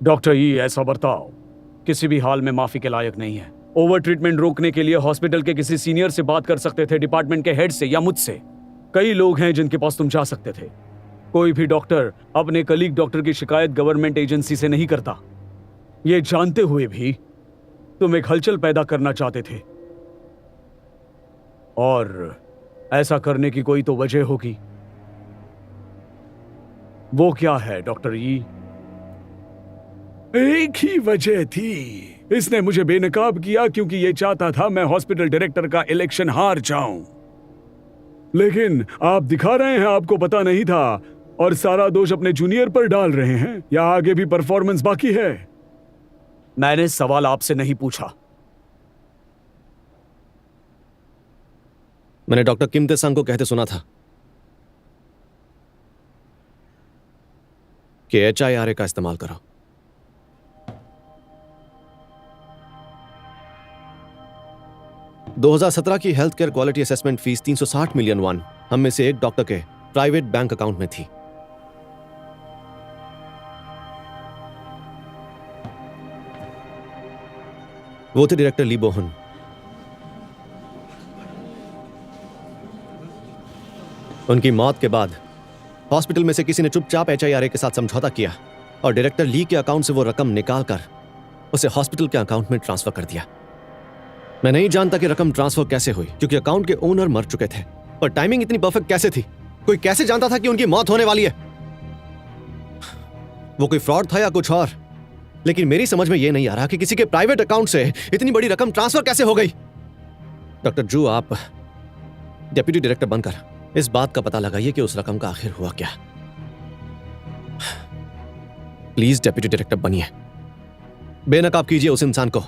Doctor ये ऐसा बर्ताव किसी भी हाल में माफी के लायक नहीं है। ओवर ट्रीटमेंट रोकने के लिए हॉस्पिटल के किसी सीनियर से बात कर सकते थे, डिपार्टमेंट के हेड से या मुझसे। कई लोग हैं जिनके पास तुम जा सकते थे। कोई भी डॉक्टर अपने कलीग डॉक्टर की शिकायत गवर्नमेंट एजेंसी से नहीं करता। ये जानते हुए भी तुम एक हलचल पैदा करना चाहते थे, और ऐसा करने की कोई तो वजह होगी। वो क्या है डॉक्टर यी? एक ही वजह थी, इसने मुझे बेनकाब किया क्योंकि ये चाहता था मैं हॉस्पिटल डायरेक्टर का इलेक्शन हार जाऊं। लेकिन आप दिखा रहे हैं आपको पता नहीं था और सारा दोष अपने जूनियर पर डाल रहे हैं, या आगे भी परफॉर्मेंस बाकी है? मैंने सवाल आपसे नहीं पूछा। मैंने डॉक्टर किम ते-संग को कहते सुना था कि HIRA का इस्तेमाल करो। $2017 की health care quality assessment fees 360 million won हम में से एक डॉक्टर के प्राइवेट बैंक अकाउंट में थी। वो थे डायरेक्टर ली बोहन। उनकी मौत के बाद हॉस्पिटल में से किसी ने चुपचाप HIRA के साथ समझौता किया और डायरेक्टर ली के अकाउंट से वो रकम निकालकर उसे हॉस्पिटल के अकाउंट में ट्रांसफर कर दिया। मैं नहीं जानता कि रकम ट्रांसफर कैसे हुई, क्योंकि अकाउंट के ओनर मर चुके थे। पर टाइमिंग इतनी परफेक्ट कैसे थी? कोई कैसे जानता था कि उनकी मौत होने वाली है? वो कोई फ्रॉड था या कुछ और? लेकिन मेरी समझ में यह नहीं आ रहा कि किसी के प्राइवेट अकाउंट से इतनी बड़ी रकम ट्रांसफर कैसे हो गई। डॉक्टर जू, आप डेप्यूटी डायरेक्टर बनकर इस बात का पता लगाइए कि उस रकम का आखिर हुआ क्या। प्लीज डेप्यूटी डायरेक्टर बनिए, बेनकाब कीजिए उस इंसान को।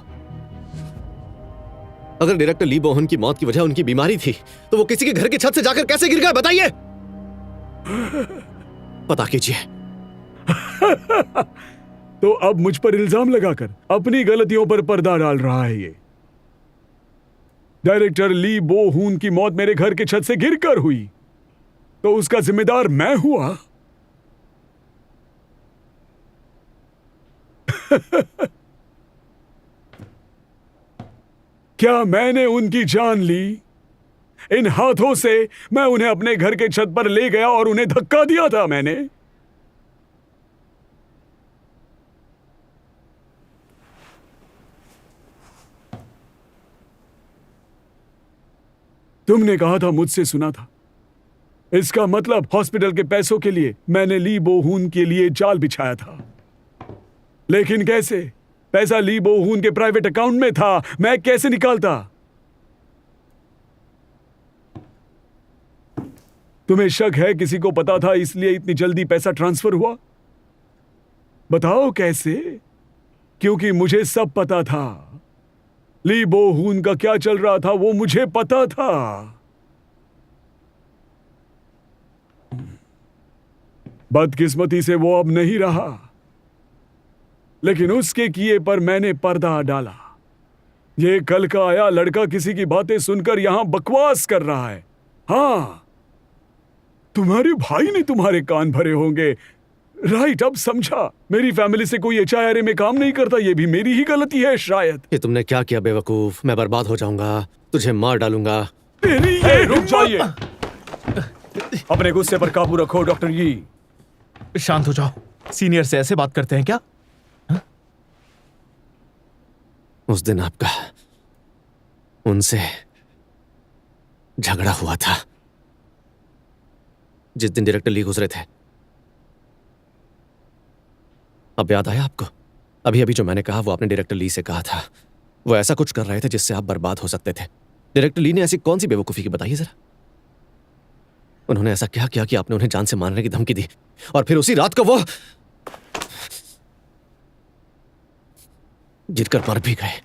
अगर डायरेक्टर ली बोहन की मौत की वजह उनकी बीमारी थी, तो वो किसी के घर की छत से जाकर कैसे गिर गए बताइए। पता कीजिए। तो अब मुझ पर इल्जाम लगाकर अपनी गलतियों पर पर्दा डाल रहा है ये। डायरेक्टर ली बो-हून की मौत मेरे घर की छत से गिरकर हुई, तो उसका जिम्मेदार मैं हुआ। क्या मैंने उनकी जान ली? इन हाथों से मैं उन्हें अपने घर के छत पर ले गया और उन्हें धक्का दिया था मैंने। तुमने कहा था, मुझसे सुना था। इसका मतलब हॉस्पिटल के पैसों के लिए मैंने ली बो-हून के लिए जाल बिछाया था। लेकिन कैसे? पैसा ली बो-हून के प्राइवेट अकाउंट में था, मैं कैसे निकालता? तुम्हें शक है किसी को पता था इसलिए इतनी जल्दी पैसा ट्रांसफर हुआ? बताओ कैसे? क्योंकि मुझे सब पता था। ली बो-हून का क्या चल रहा था वो मुझे पता था। बदकिस्मती से वो अब नहीं रहा, लेकिन उसके किए पर मैंने पर्दा डाला। ये कल का आया लड़का किसी की बातें सुनकर यहां बकवास कर रहा है। हाँ, तुम्हारे भाई ने तुम्हारे कान भरे होंगे। राइट, अब समझा। मेरी फैमिली से कोई HIRA में काम नहीं करता, ये भी मेरी ही गलती है शायद। ये तुमने क्या किया बेवकूफ? मैं बर्बाद हो जाऊंगा, तुझे मार डालूंगा। तेरी ये रुक जाइए। अपने गुस्से पर काबू रखो डॉक्टर यी। शांत हो जाओ। सीनियर से ऐसे बात करते हैं क्या? उस दिन आपका उनसे झगड़ा हुआ था, जिस दिन डायरेक्टर ली गुजरे थे। अब याद आया आपको? अभी अभी जो मैंने कहा वो आपने डायरेक्टर ली से कहा था। वो ऐसा कुछ कर रहे थे जिससे आप बर्बाद हो सकते थे। डायरेक्टर ली ने ऐसी कौन सी बेवकूफी की बताइए जरा। उन्होंने ऐसा क्या किया कि आपने उन्हें जान से मारने की धमकी दी, और फिर उसी रात को वो गिरकर मर भी गए।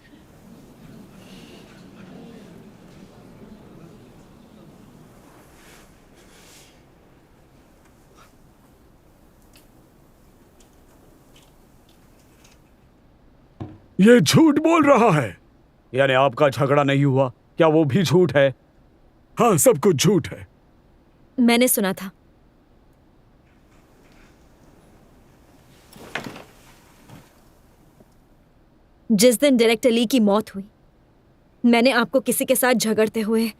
ये झूठ बोल रहा है। यानी आपका झगड़ा नहीं हुआ? क्या वो भी झूठ है? हाँ, सब कुछ झूठ है। मैंने सुना था। जिस दिन डायरेक्टर ली की मौत हुई, मैंने आपको किसी के साथ झगड़ते हुए,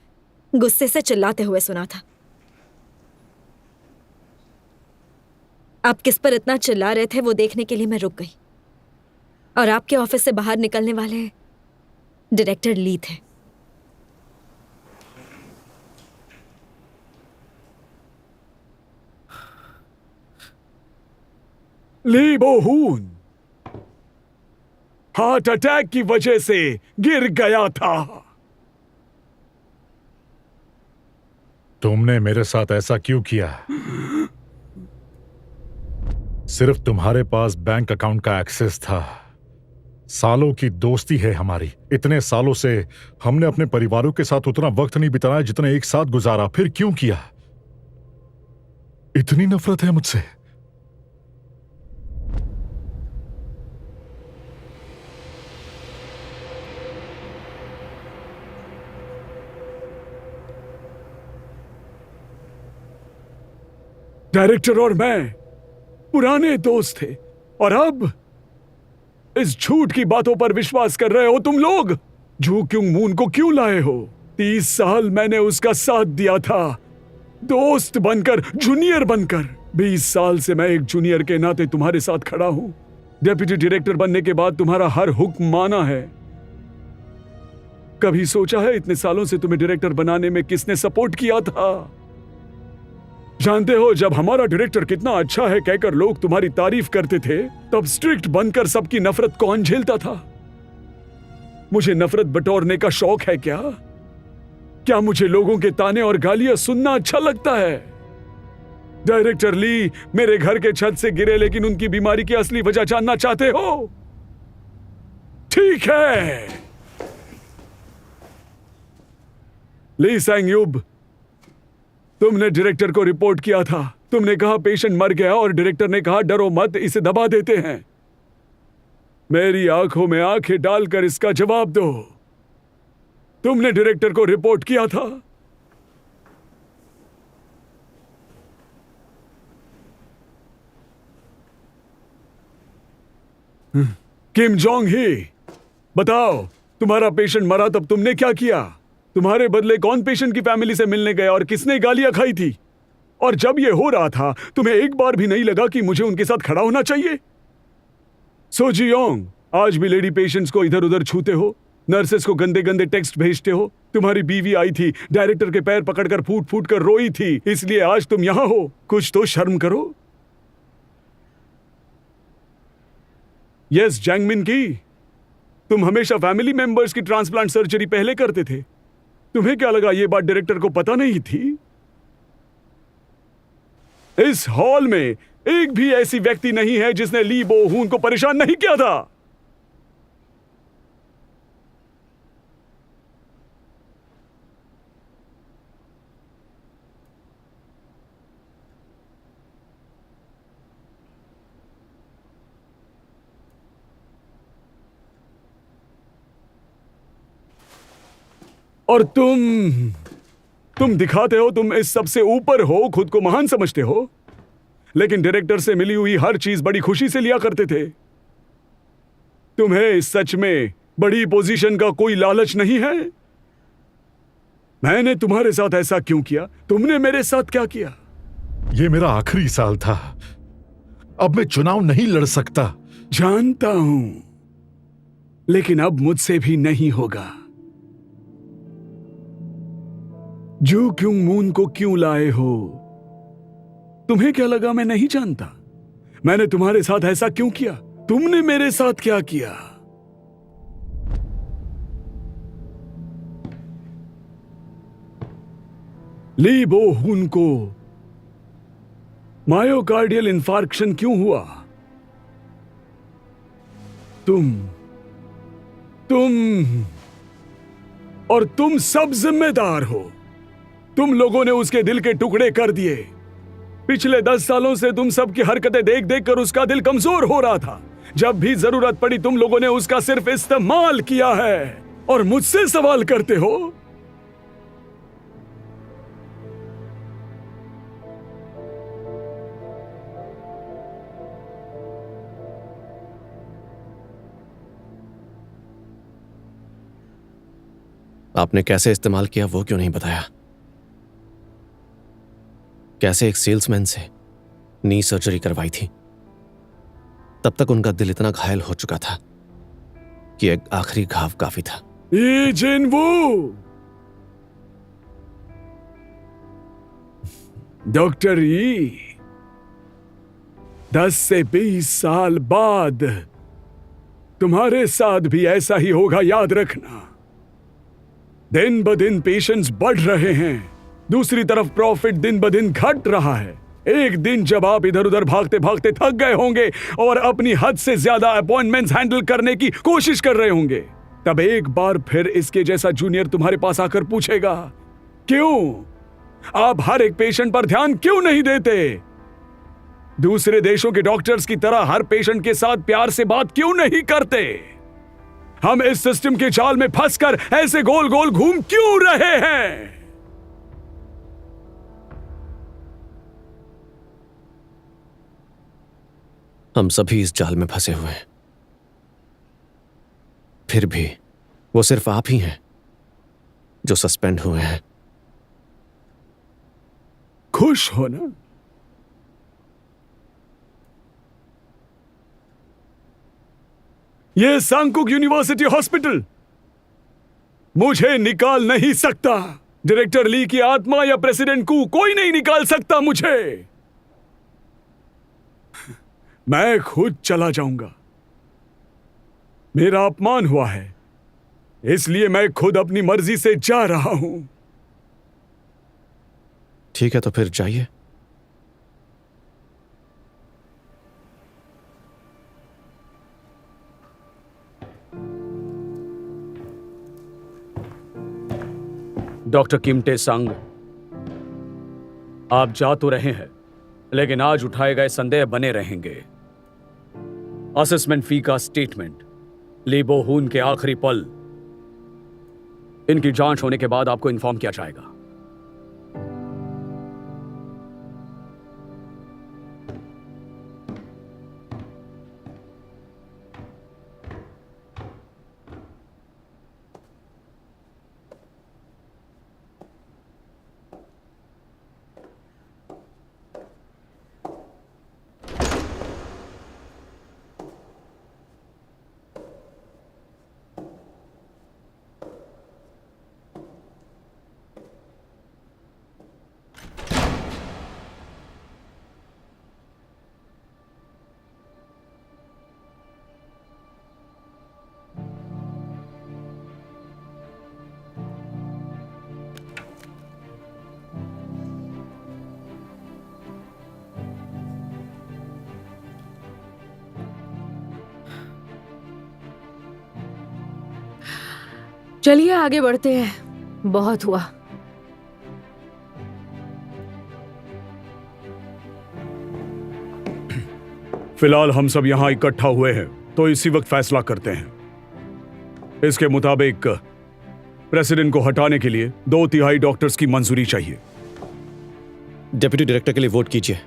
गुस्से से चिल्लाते हुए सुना था। आप किस पर इतना चिल्ला रहे थे वो देखने के लिए मैं रुक गई, और आपके ऑफिस से बाहर निकलने वाले डायरेक्टर ली थे। ली बोहून हार्ट अटैक की वजह से गिर गया था। तुमने मेरे साथ ऐसा क्यों किया? सिर्फ तुम्हारे पास बैंक अकाउंट का एक्सेस था। सालों की दोस्ती है हमारी। इतने सालों से हमने अपने परिवारों के साथ उतना वक्त नहीं बिताया जितना एक साथ गुजारा। फिर क्यों किया? इतनी नफरत है मुझसे? डायरेक्टर और मैं पुराने दोस्त थे, और अब इस झूठ की बातों पर विश्वास कर रहे हो तुम लोग। जू क्योंग मून को क्यों लाए हो? 30 साल मैंने उसका साथ दिया था, दोस्त बनकर, जूनियर बनकर। 20 साल से मैं एक जूनियर के नाते तुम्हारे साथ खड़ा हूं। डेप्यूटी डायरेक्टर बनने के बाद तुम्हारा हर हुक्म माना है। कभी सोचा है इतने सालों से तुम्हें डायरेक्टर बनाने में किसने सपोर्ट किया था? जानते हो, जब हमारा डायरेक्टर कितना अच्छा है कहकर लोग तुम्हारी तारीफ करते थे, तब स्ट्रिक्ट बनकर सबकी नफरत कौन झेलता था? मुझे नफरत बटोरने का शौक है क्या? क्या मुझे लोगों के ताने और गालियां सुनना अच्छा लगता है? डायरेक्टर ली मेरे घर के छत से गिरे, लेकिन उनकी बीमारी की असली वजह जानना चाहते हो? ठीक है, ली सैंगयुब, तुमने डायरेक्टर को रिपोर्ट किया था। तुमने कहा पेशेंट मर गया, और डायरेक्टर ने कहा डरो मत, इसे दबा देते हैं। मेरी आंखों में आंखें डालकर इसका जवाब दो। तुमने डायरेक्टर को रिपोर्ट किया था? किम जोंग ही, बताओ, तुम्हारा पेशेंट मरा तब तुमने क्या किया? तुम्हारे बदले कौन पेशेंट की फैमिली से मिलने गया और किसने गालियां खाई थी? और जब यह हो रहा था, तुम्हें एक बार भी नहीं लगा कि मुझे उनके साथ खड़ा होना चाहिए? सोजियोंग, आज भी लेडी पेशेंट्स को इधर उधर छूते हो, नर्सेस को गंदे गंदे टेक्स्ट भेजते हो। तुम्हारी बीवी आई थी, डायरेक्टर के पैर पकड़कर फूट फूट कर रोई थी, इसलिए आज तुम यहां हो। कुछ तो शर्म करो। यस जैंगमिन की, तुम हमेशा फैमिली मेंबर्स की ट्रांसप्लांट सर्जरी पहले करते थे। तुम्हें क्या लगा ये बात डायरेक्टर को पता नहीं थी? इस हॉल में एक भी ऐसी व्यक्ति नहीं है जिसने ली बोहून को परेशान नहीं किया था। और तुम दिखाते हो तुम इस सबसे ऊपर हो, खुद को महान समझते हो, लेकिन डायरेक्टर से मिली हुई हर चीज बड़ी खुशी से लिया करते थे। तुम्हें सच में बड़ी पोजीशन का कोई लालच नहीं है? मैंने तुम्हारे साथ ऐसा क्यों किया? तुमने मेरे साथ क्या किया? ये मेरा आखिरी साल था। अब मैं चुनाव नहीं लड़ सकता। जानता हूं, लेकिन अब मुझसे भी नहीं होगा। जू क्योंग मून को क्यों लाए हो? तुम्हें क्या लगा मैं नहीं जानता? मैंने तुम्हारे साथ ऐसा क्यों किया? तुमने मेरे साथ क्या किया? ली बोहून को मायोकार्डियल इंफार्क्शन क्यों हुआ? तुम और तुम सब जिम्मेदार हो। तुम लोगों ने उसके दिल के टुकड़े कर दिए। पिछले 10 सालों से तुम सबकी हरकतें देख देख कर उसका दिल कमजोर हो रहा था। जब भी जरूरत पड़ी तुम लोगों ने उसका सिर्फ इस्तेमाल किया है, और मुझसे सवाल करते हो? आपने कैसे इस्तेमाल किया वो क्यों नहीं बताया? कैसे एक सेल्समैन से नी सर्जरी करवाई थी? तब तक उनका दिल इतना घायल हो चुका था कि एक आखिरी घाव काफी था। ये जिनवू, डॉक्टर ई, 10 से 20 साल बाद तुम्हारे साथ भी ऐसा ही होगा, याद रखना। दिन ब दिन पेशेंट्स बढ़ रहे हैं, दूसरी तरफ प्रॉफिट दिन ब दिन घट रहा है। एक दिन जब आप इधर उधर भागते भागते थक गए होंगे और अपनी हद से ज्यादा अपॉइंटमेंट्स हैंडल करने की कोशिश कर रहे होंगे, तब एक बार फिर इसके जैसा जूनियर तुम्हारे पास आकर पूछेगा, क्यों आप हर एक पेशेंट पर ध्यान क्यों नहीं देते? दूसरे देशों के डॉक्टर्स की तरह हर पेशेंट के साथ प्यार से बात क्यों नहीं करते? हम इस सिस्टम के जाल में फंसकर ऐसे गोल गोल घूम क्यों रहे हैं? हम सभी इस जाल में फंसे हुए हैं, फिर भी वो सिर्फ आप ही हैं जो सस्पेंड हुए हैं। खुश हो ना? ये सांगकुक यूनिवर्सिटी हॉस्पिटल मुझे निकाल नहीं सकता। डायरेक्टर ली की आत्मा या प्रेसिडेंट कू कोई नहीं निकाल सकता मुझे। मैं खुद चला जाऊंगा। मेरा अपमान हुआ है, इसलिए मैं खुद अपनी मर्जी से जा रहा हूं। ठीक है, तो फिर जाइए। डॉक्टर किमटे संग, आप जा तो रहे हैं, लेकिन आज उठाए गए संदेह बने रहेंगे। असेसमेंट फी का स्टेटमेंट, ली बो-हून के आखिरी पल, इनकी जांच होने के बाद आपको इन्फॉर्म किया जाएगा। चलिए आगे बढ़ते हैं, बहुत हुआ। फिलहाल हम सब यहां इकट्ठा हुए हैं, तो इसी वक्त फैसला करते हैं। इसके मुताबिक प्रेसिडेंट को हटाने के लिए 2/3 डॉक्टर्स की मंजूरी चाहिए। डेप्यूटी डायरेक्टर के लिए वोट कीजिए।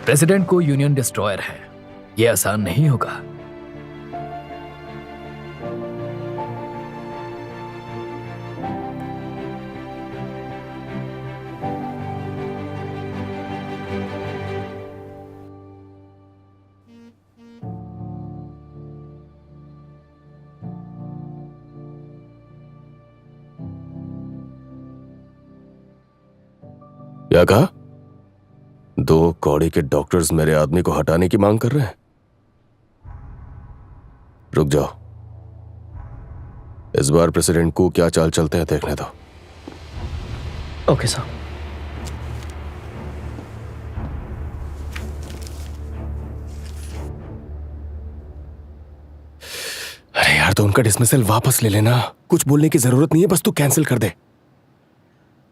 प्रेसिडेंट को यूनियन डिस्ट्रॉयर है, यह आसान नहीं होगा। क्या कहा? 2 कौड़ी के डॉक्टर्स मेरे आदमी को हटाने की मांग कर रहे हैं? रुक जाओ, इस बार प्रेसिडेंट को क्या चाल चलते हैं देखने दो। Okay sir. अरे यार, तो उनका डिसमिसल वापस ले लेना। कुछ बोलने की जरूरत नहीं है, बस तू कैंसिल कर दे।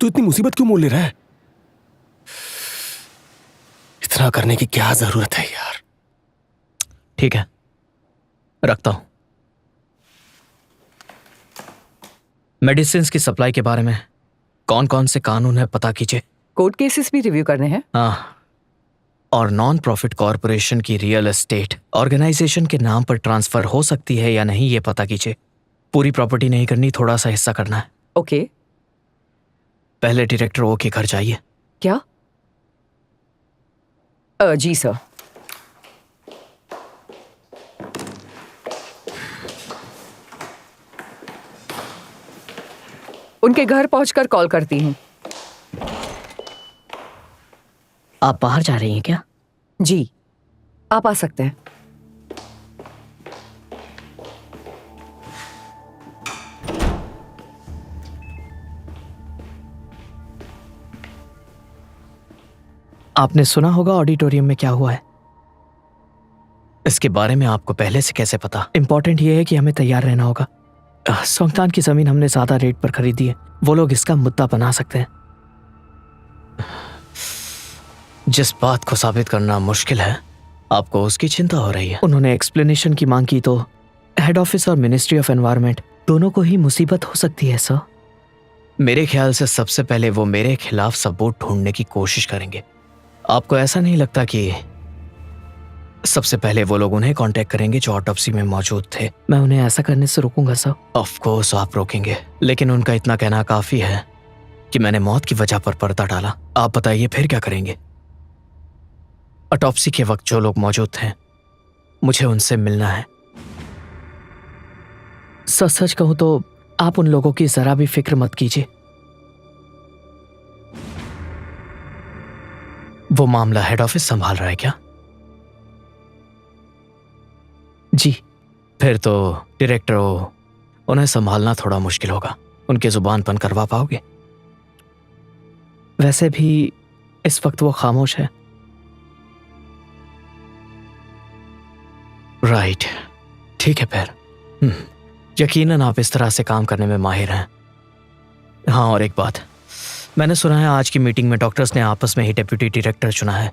तू इतनी मुसीबत क्यों मोल ले रहा है? इतना करने की क्या जरूरत है यार? ठीक है, रखता हूं। मेडिसिन की सप्लाई के बारे में कौन कौन से कानून है पता कीजिए। कोर्ट केसेस भी रिव्यू करने हैं। हाँ, और नॉन प्रॉफिट कॉरपोरेशन की रियल एस्टेट ऑर्गेनाइजेशन के नाम पर ट्रांसफर हो सकती है या नहीं ये पता कीजिए। पूरी प्रॉपर्टी नहीं करनी, थोड़ा सा हिस्सा करना है। ओके। पहले डायरेक्टर ओ के घर जाइए। क्या? जी सर। उनके घर पहुंचकर कॉल करती हूँ। आप बाहर जा रही हैं क्या? जी, आप आ सकते हैं। आपने सुना होगा ऑडिटोरियम में क्या हुआ है। इसके बारे में आपको पहले से कैसे पता? इंपॉर्टेंट ये है कि हमें तैयार रहना होगा। सोंगतान की जमीन हमने ज्यादा रेट पर खरीदी है, वो लोग इसका मुद्दा बना सकते हैं। जिस बात को साबित करना मुश्किल है, आपको उसकी चिंता हो रही है। उन्होंने एक्सप्लेनेशन की मांग की तो हेड ऑफिस और मिनिस्ट्री ऑफ एनवायरनमेंट दोनों को ही मुसीबत हो सकती है सर। मेरे ख्याल से सबसे पहले वो मेरे खिलाफ सबूत ढूंढने की कोशिश करेंगे। आपको ऐसा नहीं लगता कि सबसे पहले वो लोग उन्हें कांटेक्ट करेंगे जो ऑटोप्सी में मौजूद थे? मैं उन्हें ऐसा करने से रोकूंगा सर। ऑफ कोर्स आप रोकेंगे, लेकिन उनका इतना कहना काफी है कि मैंने मौत की वजह पर पर्दा डाला। आप बताइए फिर क्या करेंगे? ऑटोप्सी के वक्त जो लोग मौजूद थे, मुझे उनसे मिलना है। सच सच कहूं तो आप उन लोगों की जरा भी फिक्र मत कीजिए। वो मामला हेड ऑफिस संभाल रहा है क्या? जी, फिर तो डायरेक्टर उन्हें संभालना थोड़ा मुश्किल होगा। उनके जुबान बंद करवा पाओगे? वैसे भी इस वक्त वो खामोश है। राइट, ठीक है फिर। यकीनन आप इस तरह से काम करने में माहिर हैं। हाँ, और एक बात, मैंने सुना है आज की मीटिंग में डॉक्टर्स ने आपस में ही डेप्यूटी डायरेक्टर चुना है,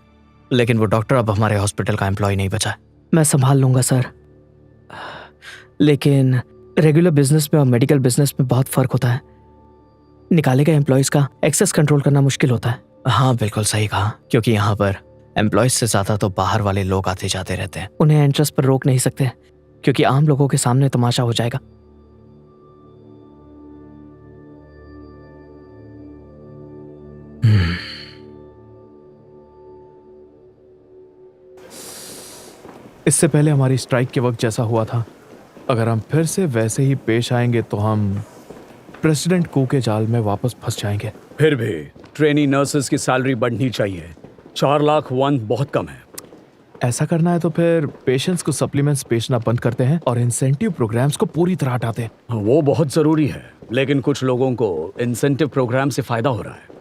लेकिन वो डॉक्टर अब हमारे हॉस्पिटल का एम्प्लॉय नहीं बचा है। मैं संभाल लूंगा सर, लेकिन रेगुलर बिजनेस में और मेडिकल बिजनेस में बहुत फर्क होता है। निकाले गए एम्प्लॉयज का एक्सेस कंट्रोल करना मुश्किल होता है। हाँ, बिल्कुल सही कहा, क्योंकि यहाँ पर एम्प्लॉयज से ज्यादा तो बाहर वाले लोग आते जाते रहते हैं। उन्हें एंट्रेंस पर रोक नहीं सकते, क्योंकि आम लोगों के सामने तमाशा हो जाएगा। इससे पहले हमारी स्ट्राइक के वक्त जैसा हुआ था, अगर हम फिर से वैसे ही पेश आएंगे तो हम प्रेसिडेंट कू के जाल में वापस फंस जाएंगे। फिर भी ट्रेनी नर्सेस की सैलरी बढ़नी चाहिए। 4 लाख वन बहुत कम है। ऐसा करना है तो फिर पेशेंट्स को सप्लीमेंट्स बेचना बंद करते हैं और इंसेंटिव प्रोग्राम्स को पूरी तरह हटाते हैं। वो बहुत जरूरी है, लेकिन कुछ लोगों को इंसेंटिव प्रोग्राम से फायदा हो रहा है।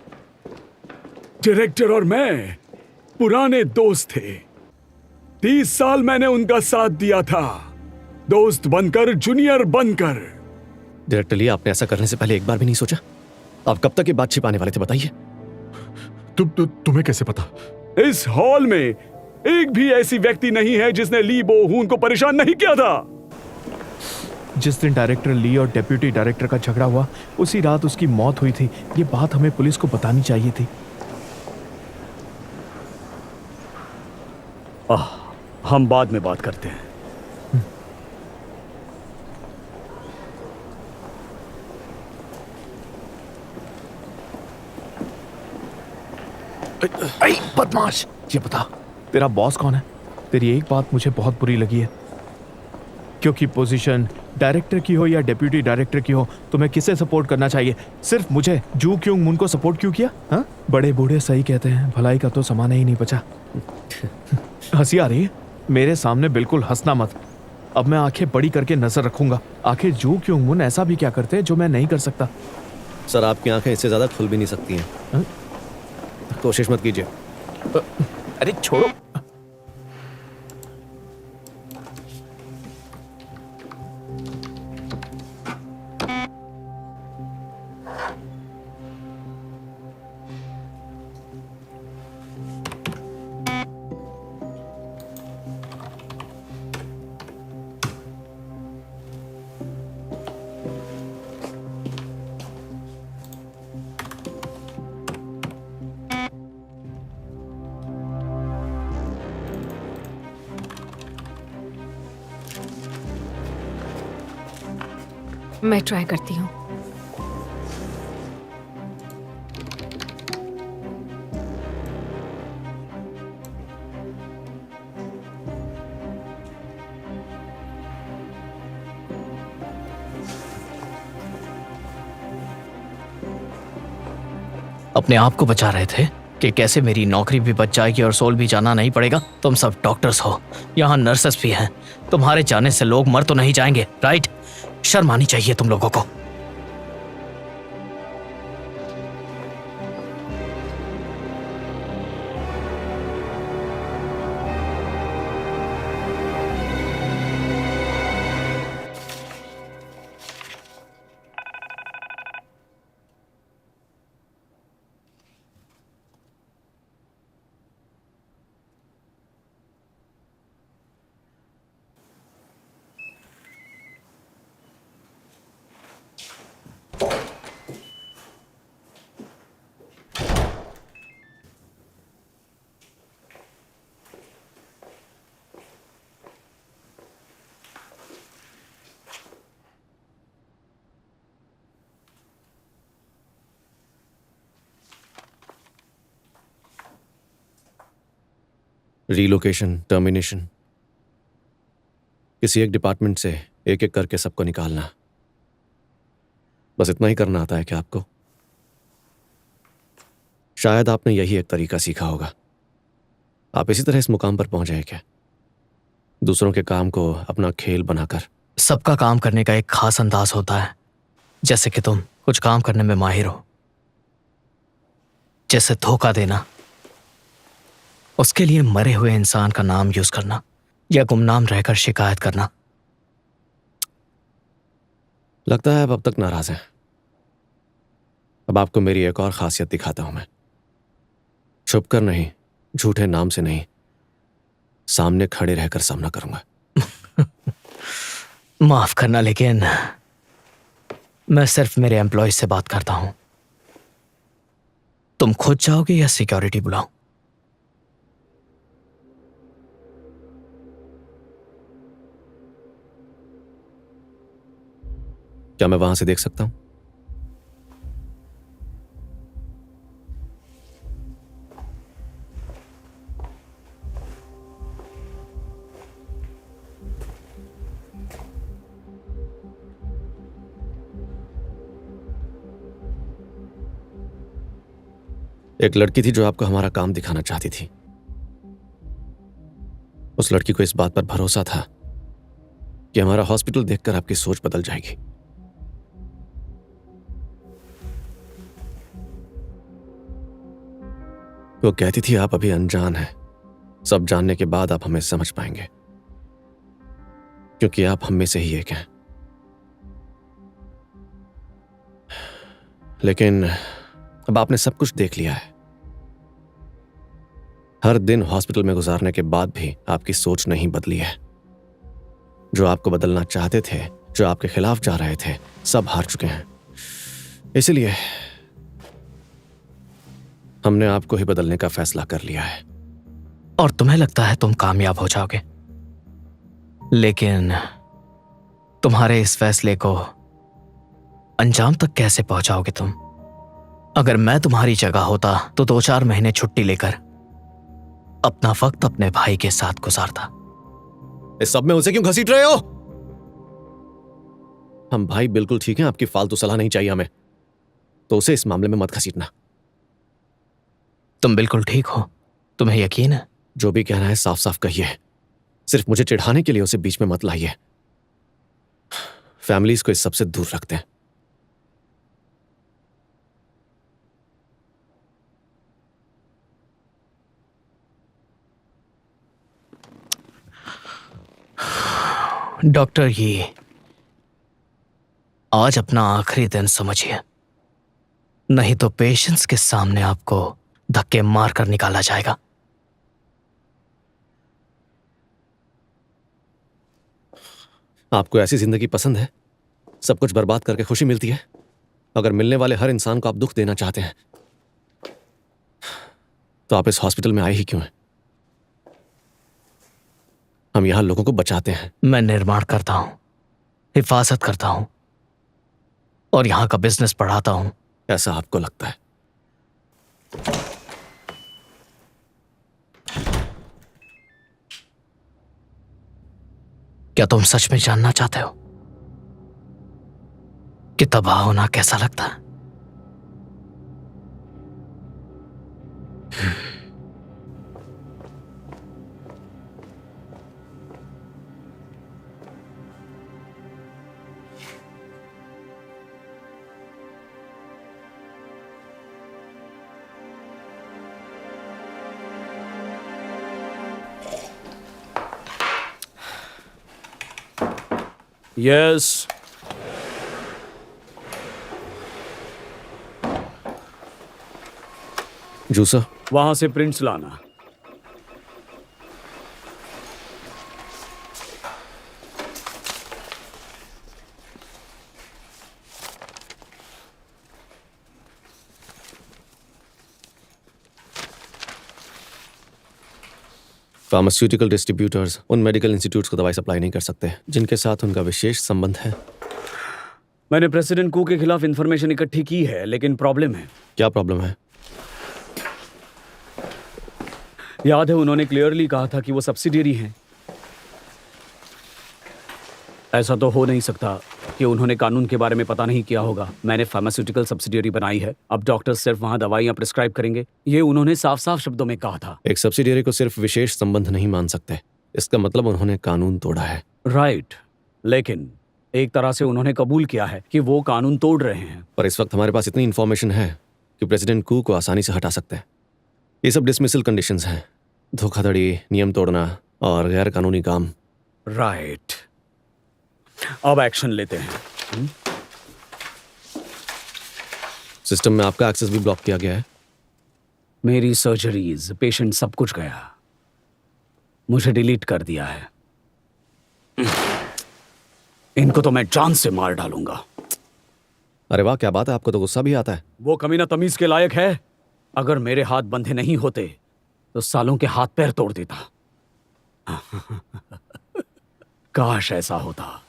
डायरेक्टर और मैं पुराने दोस्त थे। 30 साल मैंने उनका साथ दिया था, दोस्त बनकर, जूनियर बनकर। डायरेक्टर ली, आपने ऐसा करने से पहले एक बार भी नहीं सोचा? आप कब तक ये बात छिपाने वाले थे, बताइए? तुम्हें कैसे पता? इस हॉल में एक भी ऐसी व्यक्ति नहीं है जिसने ली बोहून को परेशान नहीं किया था। जिस दिन डायरेक्टर ली और डेप्यूटी डायरेक्टर का झगड़ा हुआ, उसी रात उसकी मौत हुई थी। ये बात हमें पुलिस को बतानी चाहिए थी। हम बाद में बात करते हैं। बदमाश, ये बता, तेरा बॉस कौन है? तेरी एक बात मुझे बहुत बुरी लगी है, क्योंकि पोजीशन डायरेक्टर की हो या डेप्यूटी डायरेक्टर की हो, तुम्हें किसे सपोर्ट करना चाहिए? सिर्फ मुझे। जू क्योंग मुन को सपोर्ट क्यों किया? हाँ, बड़े बूढ़े सही कहते हैं, भलाई का तो समाना ही नहीं बचा। हंसी आ रही है? मेरे सामने बिल्कुल हंसना मत। अब मैं आंखें बड़ी करके नजर रखूंगा। आखिर जू क्योंग मुन ऐसा भी क्या करते हैं जो मैं नहीं कर सकता? सर, आपकी आंखें इससे ज्यादा खुल भी नहीं सकती हैं। हाँ? कोशिश मत कीजिए। अरे छोड़ो। मैं ट्राई करती हूँ। अपने आप को बचा रहे थे कि कैसे मेरी नौकरी भी बच जाएगी और सोल भी जाना नहीं पड़ेगा। तुम सब डॉक्टर्स हो, यहाँ नर्सेस भी हैं। तुम्हारे जाने से लोग मर तो नहीं जाएंगे, राइट? शर्म आनी चाहिए तुम लोगों को। रीलोकेशन, टर्मिनेशन, किसी एक डिपार्टमेंट से एक एक करके सबको निकालना, बस इतना ही करना आता है क्या आपको? शायद आपने यही एक तरीका सीखा होगा। आप इसी तरह इस मुकाम पर पहुंचे हैं क्या? दूसरों के काम को अपना खेल बनाकर। सबका काम करने का एक खास अंदाज होता है। जैसे कि तुम कुछ काम करने में माहिर हो, जैसे धोखा देना, उसके लिए मरे हुए इंसान का नाम यूज करना या गुमनाम रहकर शिकायत करना। लगता है आप अब तक नाराज हैं। अब आपको मेरी एक और खासियत दिखाता हूं मैं। छुपकर नहीं, झूठे नाम से नहीं, सामने खड़े रहकर सामना करूंगा। माफ करना, लेकिन मैं सिर्फ मेरे एम्प्लॉय से बात करता हूं। तुम खुद जाओगे या सिक्योरिटी बुलाऊं? क्या मैं वहां से देख सकता हूं? एक लड़की थी जो आपको हमारा काम दिखाना चाहती थी। उस लड़की को इस बात पर भरोसा था कि हमारा हॉस्पिटल देखकर आपकी सोच बदल जाएगी। वो कहती थी आप अभी अनजान हैं, सब जानने के बाद आप हमें समझ पाएंगे, क्योंकि आप हम में से ही एक हैं। लेकिन अब आपने सब कुछ देख लिया है। हर दिन हॉस्पिटल में गुजारने के बाद भी आपकी सोच नहीं बदली है। जो आपको बदलना चाहते थे, जो आपके खिलाफ जा रहे थे, सब हार चुके हैं। इसलिए हमने आपको ही बदलने का फैसला कर लिया है। और तुम्हें लगता है तुम कामयाब हो जाओगे, लेकिन तुम्हारे इस फैसले को अंजाम तक कैसे पहुंचाओगे तुम? अगर मैं तुम्हारी जगह होता तो 2-4 महीने छुट्टी लेकर अपना वक्त अपने भाई के साथ गुजारता। इस सब में उसे क्यों घसीट रहे हो? हम भाई बिल्कुल ठीक हैं, आपकी फालतू सलाह नहीं चाहिए हमें, तो उसे इस मामले में मत घसीटना। तुम बिल्कुल ठीक हो, तुम्हें यकीन है? जो भी कहना है साफ साफ कहिए, सिर्फ मुझे चिढ़ाने के लिए उसे बीच में मत लाइए। फैमिलीज को इस सबसे दूर रखते हैं। डॉक्टर, ये आज अपना आखिरी दिन समझिए, नहीं तो पेशेंट्स के सामने आपको धक्के मारकर निकाला जाएगा। आपको ऐसी जिंदगी पसंद है? सब कुछ बर्बाद करके खुशी मिलती है? अगर मिलने वाले हर इंसान को आप दुख देना चाहते हैं, तो आप इस हॉस्पिटल में आए ही क्यों हैं? हम यहां लोगों को बचाते हैं। मैं निर्माण करता हूं, हिफाजत करता हूं, और यहाँ का बिजनेस पढ़ाता हूँ। ऐसा आपको लगता है? क्या तुम सच में जानना चाहते हो कि तबाह होना कैसा लगता है? यस। जूसा? वहां से प्रिंट्स लाना। फार्मास्यूटिकल डिस्ट्रीब्यूटर्स उन मेडिकल इंस्टीट्यूट्स को दवाई सप्लाई नहीं कर सकते जिनके साथ उनका विशेष संबंध है। मैंने प्रेसिडेंट कू के खिलाफ इंफॉर्मेशन इकट्ठी की है, लेकिन प्रॉब्लम है। क्या प्रॉब्लम है? याद है उन्होंने क्लियरली कहा था कि वो सब्सिडियरी हैं। ऐसा तो हो नहीं सकता कि उन्होंने कानून के बारे में पता नहीं किया होगा। मैंने फार्मास्यूटिकल सब्सिडियरी बनाई है, अब डॉक्टर सिर्फ वहां दवाइयां प्रिस्क्राइब करेंगे, ये उन्होंने साफ साफ शब्दों में कहा था। एक सब्सिडियरी को सिर्फ विशेष संबंध नहीं मान सकते, इसका मतलब उन्होंने कानून तोड़ा है। राइट, लेकिन एक तरह से उन्होंने कबूल किया है कि वो कानून तोड़ रहे हैं। पर इस वक्त हमारे पास इतनी इंफॉर्मेशन है कि प्रेसिडेंट कू को आसानी से हटा सकते हैं। ये सब डिसमिसल कंडीशंस हैं, धोखाधड़ी, नियम तोड़ना और गैर कानूनी काम। राइट, अब एक्शन लेते हैं। सिस्टम में आपका एक्सेस भी ब्लॉक किया गया है। मेरी सर्जरीज, पेशेंट, सब कुछ गया, मुझे डिलीट कर दिया है। इनको तो मैं जान से मार डालूंगा। अरे वाह, क्या बात है, आपको तो गुस्सा भी आता है। वो कमीना तमीज के लायक है। अगर मेरे हाथ बंधे नहीं होते तो सालों के हाथ पैर तोड़ देता। काश ऐसा होता।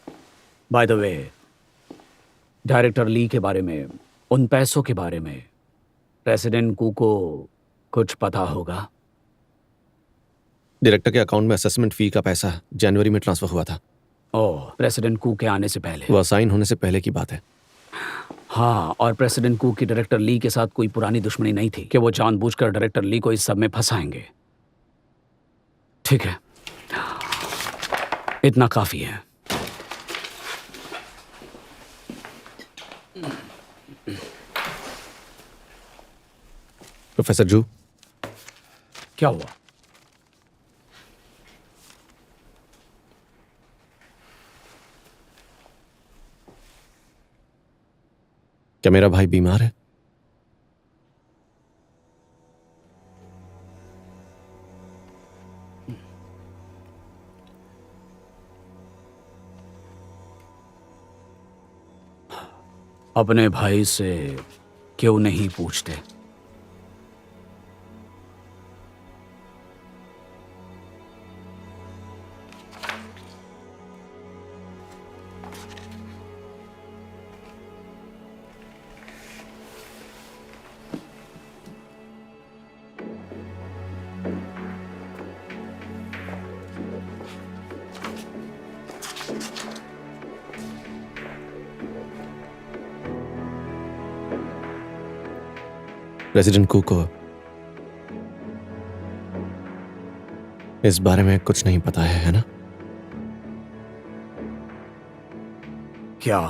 बाय द वे, डायरेक्टर ली के बारे में, उन पैसों के बारे में प्रेसिडेंट कू को कुछ पता होगा? डायरेक्टर के अकाउंट में असेसमेंट फी का पैसा जनवरी में ट्रांसफर हुआ था। ओह, प्रेसिडेंट कू के आने से पहले? वो असाइन होने से पहले की बात है। हाँ, और प्रेसिडेंट कू की डायरेक्टर ली के साथ कोई पुरानी दुश्मनी नहीं थी कि वो जानबूझकर डायरेक्टर ली को इस सब में फंसाएंगे। ठीक है, इतना काफी है। प्रोफेसर जू, क्या हुआ? क्या मेरा भाई बीमार है? अपने भाई से क्यों नहीं पूछते? प्रेसिडेंट कू को इस बारे में कुछ नहीं पता है ना? क्या?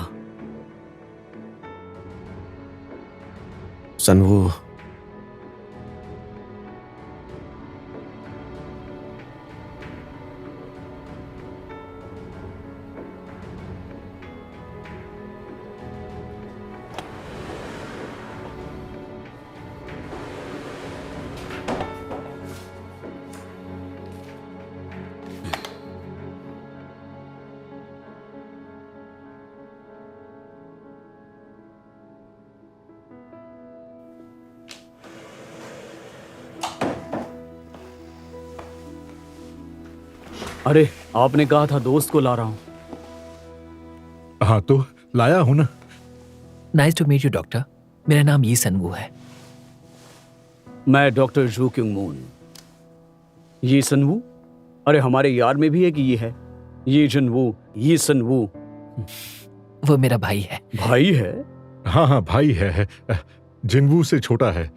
सन, वो अरे, आपने कहा था दोस्त को ला रहा हूं। हाँ तो लाया हूं ना। Nice to meet you doctor. मेरा नाम यी सनवू है। मैं डॉक्टर जू क्योंग मून। ये सनवू? अरे हमारे यार में भी एक ये है, ये जनवू, ये सनवू। वो मेरा भाई है। भाई है? हाँ हाँ भाई है। जिनवू से छोटा है।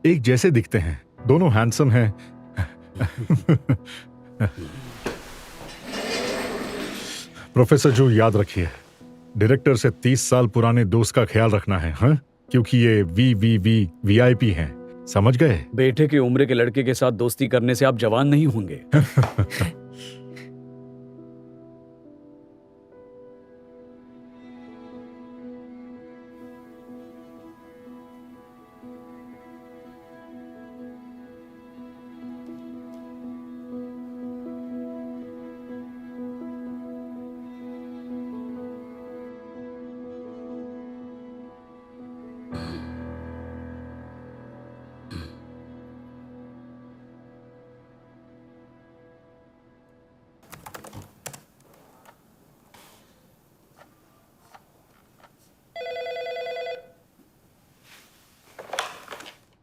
एक जैसे दिखते हैं, दोनों हैंडसम हैं। प्रोफेसर जो याद रखिए, डायरेक्टर से 30 साल पुराने दोस्त का ख्याल रखना है, हाँ? क्योंकि ये VIP हैं, समझ गए? बेटे की उम्र के लड़के के साथ दोस्ती करने से आप जवान नहीं होंगे।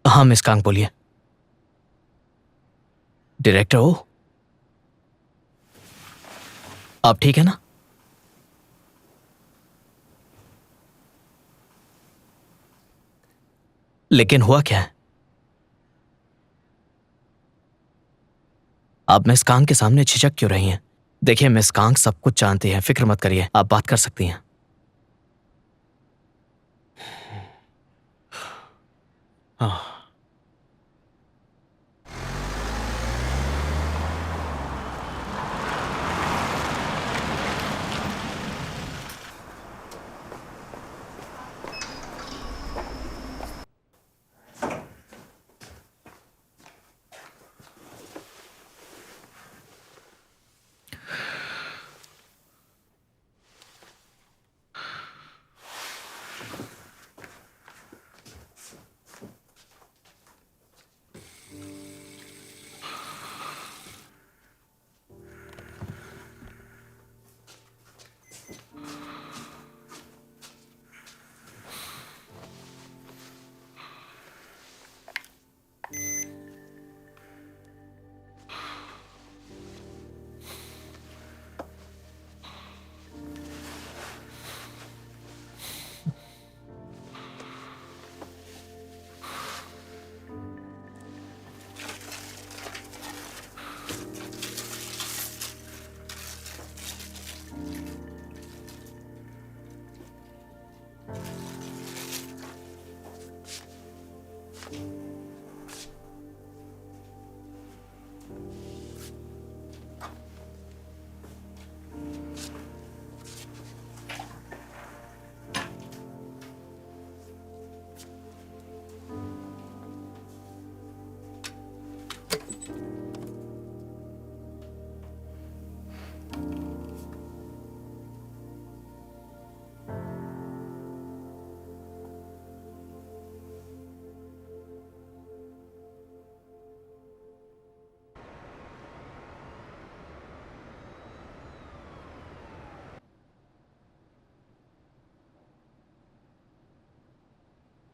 हाँ मिस कांग बोलिए। डायरेक्टर हो? आप ठीक है ना? लेकिन हुआ क्या है? आप मिस कांग के सामने झिझक क्यों रही हैं? देखिए मिस कांग सब कुछ जानती हैं, फिक्र मत करिए, आप बात कर सकती हैं। हाँ।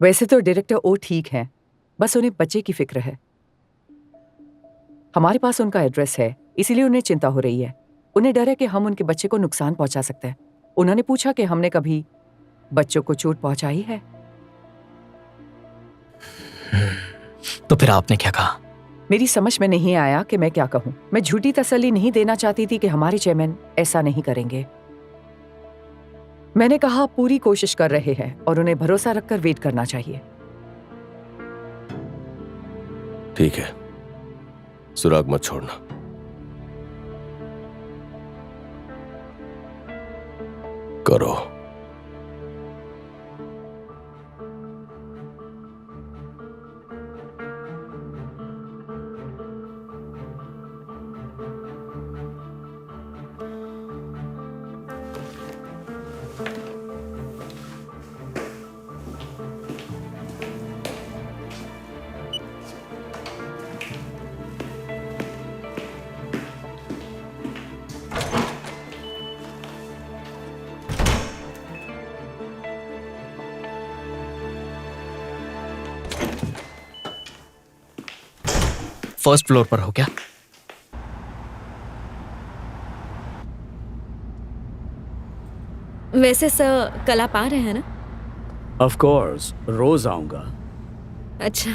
वैसे तो डायरेक्टर ओ ठीक है, बस उन्हें बच्चे की फिक्र है। हमारे पास उनका एड्रेस है, इसीलिए उन्हें चिंता हो रही है। उन्हें डर है कि हम उनके बच्चे को नुकसान पहुंचा सकते हैं। उन्होंने पूछा कि हमने कभी बच्चों को चोट पहुंचाई है। तो फिर आपने क्या कहा? मेरी समझ में नहीं आया कि मैं क्या कहूं। मैं झूठी तसल्ली नहीं देना चाहती थी कि हमारे चेयरमैन ऐसा नहीं करेंगे। मैंने कहा पूरी कोशिश कर रहे हैं और उन्हें भरोसा रखकर वेट करना चाहिए। ठीक है, सुराग मत छोड़ना। करो। फर्स्ट फ्लोर पर हो क्या? वैसे सर कल आप आ रहे हैं ना? ऑफ कोर्स, रोज आऊंगा। अच्छा,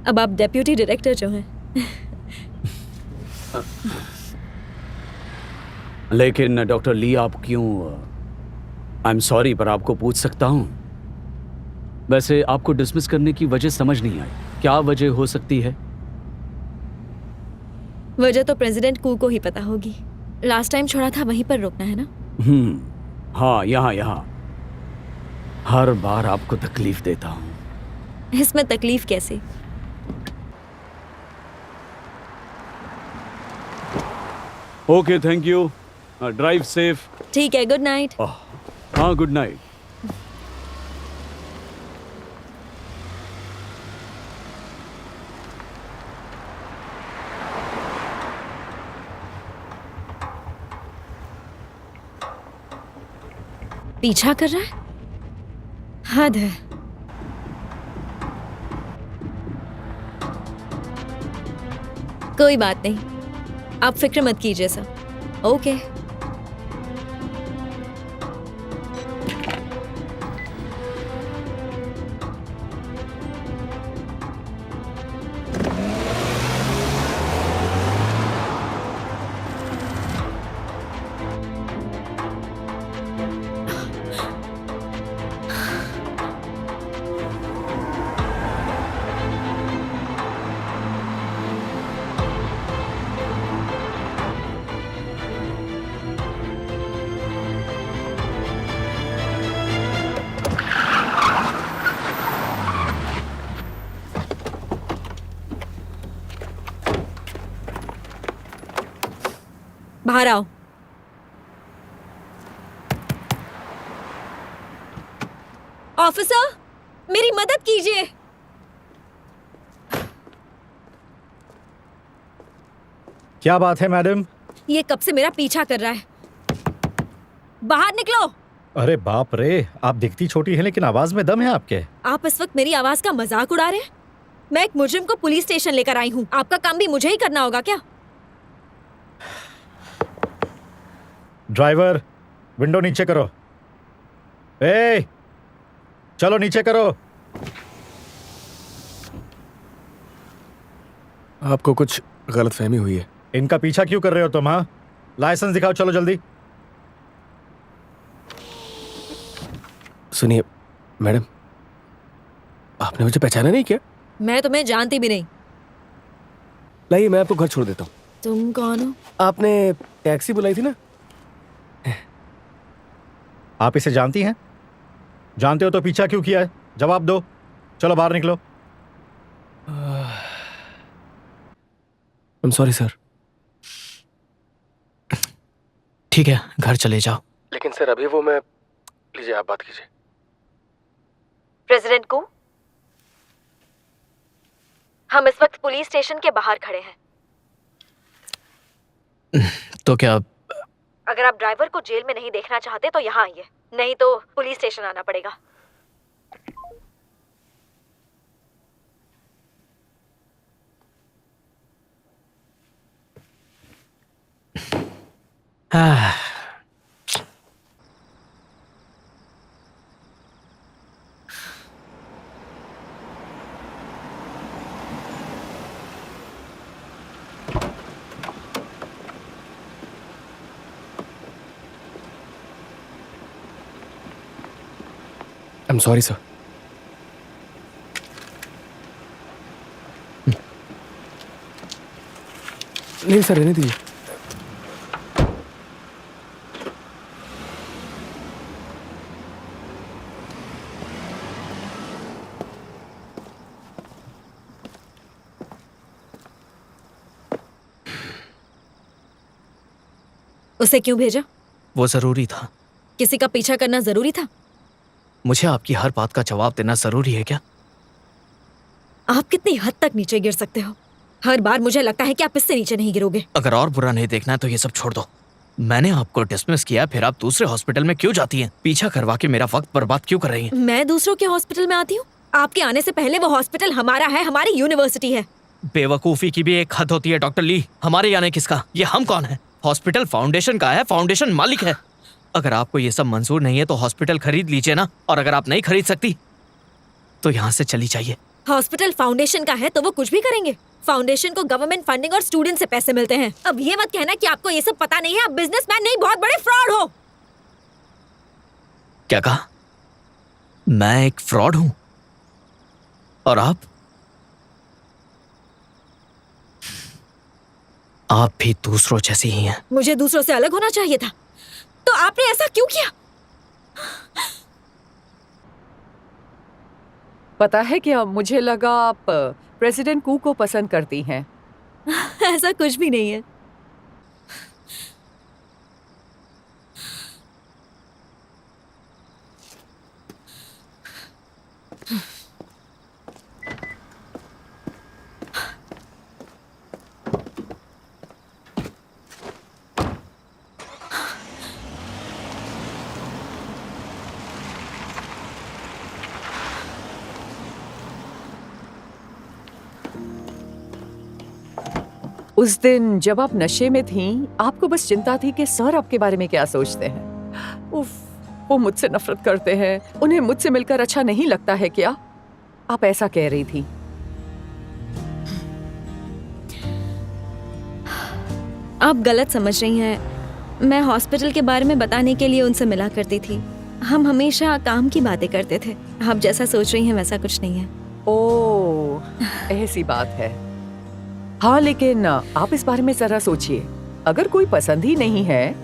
अब आप डेप्यूटी डायरेक्टर जो हैं। लेकिन डॉक्टर ली, आप क्यों? आई एम सॉरी, पर आपको पूछ सकता हूं? वैसे आपको डिसमिस करने की वजह समझ नहीं आई। क्या वजह हो सकती है? वजह तो प्रेसिडेंट कू को ही पता होगी। लास्ट टाइम छोड़ा था वहीं पर रोकना है ना? हाँ, यहाँ हर बार आपको तकलीफ देता हूं। इसमें तकलीफ कैसी? Okay, thank you. Drive safe. ठीक है, गुड नाइट। हाँ, गुड नाइट। पीछा कर रहा है? हद है। कोई बात नहीं, आप फिक्र मत कीजिए सर। ओके। बाहर आओ। ऑफिसर, मेरी मदद कीजिए। क्या बात है मैडम? ये कब से मेरा पीछा कर रहा है। बाहर निकलो। अरे बाप रे, आप दिखती छोटी हैं लेकिन आवाज में दम है आपके। आप इस वक्त मेरी आवाज का मजाक उड़ा रहे हैं? मैं एक मुजरिम को पुलिस स्टेशन लेकर आई हूँ। आपका काम भी मुझे ही करना होगा क्या? ड्राइवर, विंडो नीचे करो। ए, चलो नीचे करो। आपको कुछ गलतफहमी हुई है। इनका पीछा क्यों कर रहे हो तुम? हाँ, लाइसेंस दिखाओ, चलो जल्दी। सुनिए मैडम, आपने मुझे पहचाना नहीं क्या? मैं तुम्हें जानती भी नहीं। लाइए, मैं आपको घर छोड़ देता हूँ। तुम कौन हो? आपने टैक्सी बुलाई थी ना? आप इसे जानती हैं? जानते हो तो पीछा क्यों किया है? जवाब दो। चलो बाहर निकलो। I'm sorry sir. ठीक है, घर चले जाओ। लेकिन सर अभी वो मैं, लीजिए आप बात कीजिए। प्रेसिडेंट को, हम इस वक्त पुलिस स्टेशन के बाहर खड़े हैं। तो क्या अगर आप ड्राइवर को जेल में नहीं देखना चाहते तो यहाँ आइए, नहीं तो पुलिस स्टेशन आना पड़ेगा। I'm sorry sir. नहीं सर, रहने दीजिए। उसे क्यों भेजा? वो जरूरी था। किसी का पीछा करना जरूरी था? मुझे आपकी हर बात का जवाब देना जरूरी है क्या? आप कितनी हद तक नीचे गिर सकते हो? हर बार मुझे लगता है कि आप इससे नीचे नहीं गिरोगे। अगर और बुरा नहीं देखना है तो ये सब छोड़ दो। मैंने आपको डिसमिस किया, फिर आप दूसरे हॉस्पिटल में क्यों जाती हैं? पीछा करवा के मेरा वक्त बर्बाद क्यों कर रही हैं? मैं दूसरों के हॉस्पिटल में आती हूँ? आपके आने से पहले वो हॉस्पिटल हमारा है, हमारी यूनिवर्सिटी है। बेवकूफी की भी एक हद होती है डॉक्टर ली। हमारे यानी किसका? ये हम कौन है? हॉस्पिटल फाउंडेशन का है, फाउंडेशन मालिक है। अगर आपको ये सब मंजूर नहीं है तो हॉस्पिटल खरीद लीजिए ना, और अगर आप नहीं खरीद सकती तो यहाँ से चली जाइए। हॉस्पिटल फाउंडेशन का है तो वो कुछ भी करेंगे। फाउंडेशन को गवर्नमेंट फंडिंग और स्टूडेंट से पैसे मिलते हैं। अब ये मत कहना कि आपको ये सब पता नहीं है। आप बिजनेसमैन नहीं, बहुत बड़े फ्रॉड हो। क्या कहा? मैं एक फ्रॉड हूं? और आप भी दूसरों जैसी ही हैं। मुझे दूसरों से अलग होना चाहिए था, तो आपने ऐसा क्यों किया? पता है क्या, मुझे लगा आप प्रेसिडेंट कू को पसंद करती हैं। ऐसा कुछ भी नहीं है। उस दिन जब आप नशे में थीं, आपको बस चिंता थी कि सर आपके बारे में क्या सोचते हैं। उफ, वो मुझसे नफरत करते हैं। उन्हें मुझसे मिलकर अच्छा नहीं लगता है क्या? आप ऐसा कह रही थी। आप गलत समझ रही हैं। मैं हॉस्पिटल के बारे में बताने के लिए उनसे मिला करती थी। हम हमेशा काम की बातें करते थे। आप जैसा सोच रही हैं वैसा कुछ नहीं है। ओह, ऐसी बात है। हाँ, लेकिन आप इस बारे में जरा सोचिए। अगर कोई पसंद ही नहीं है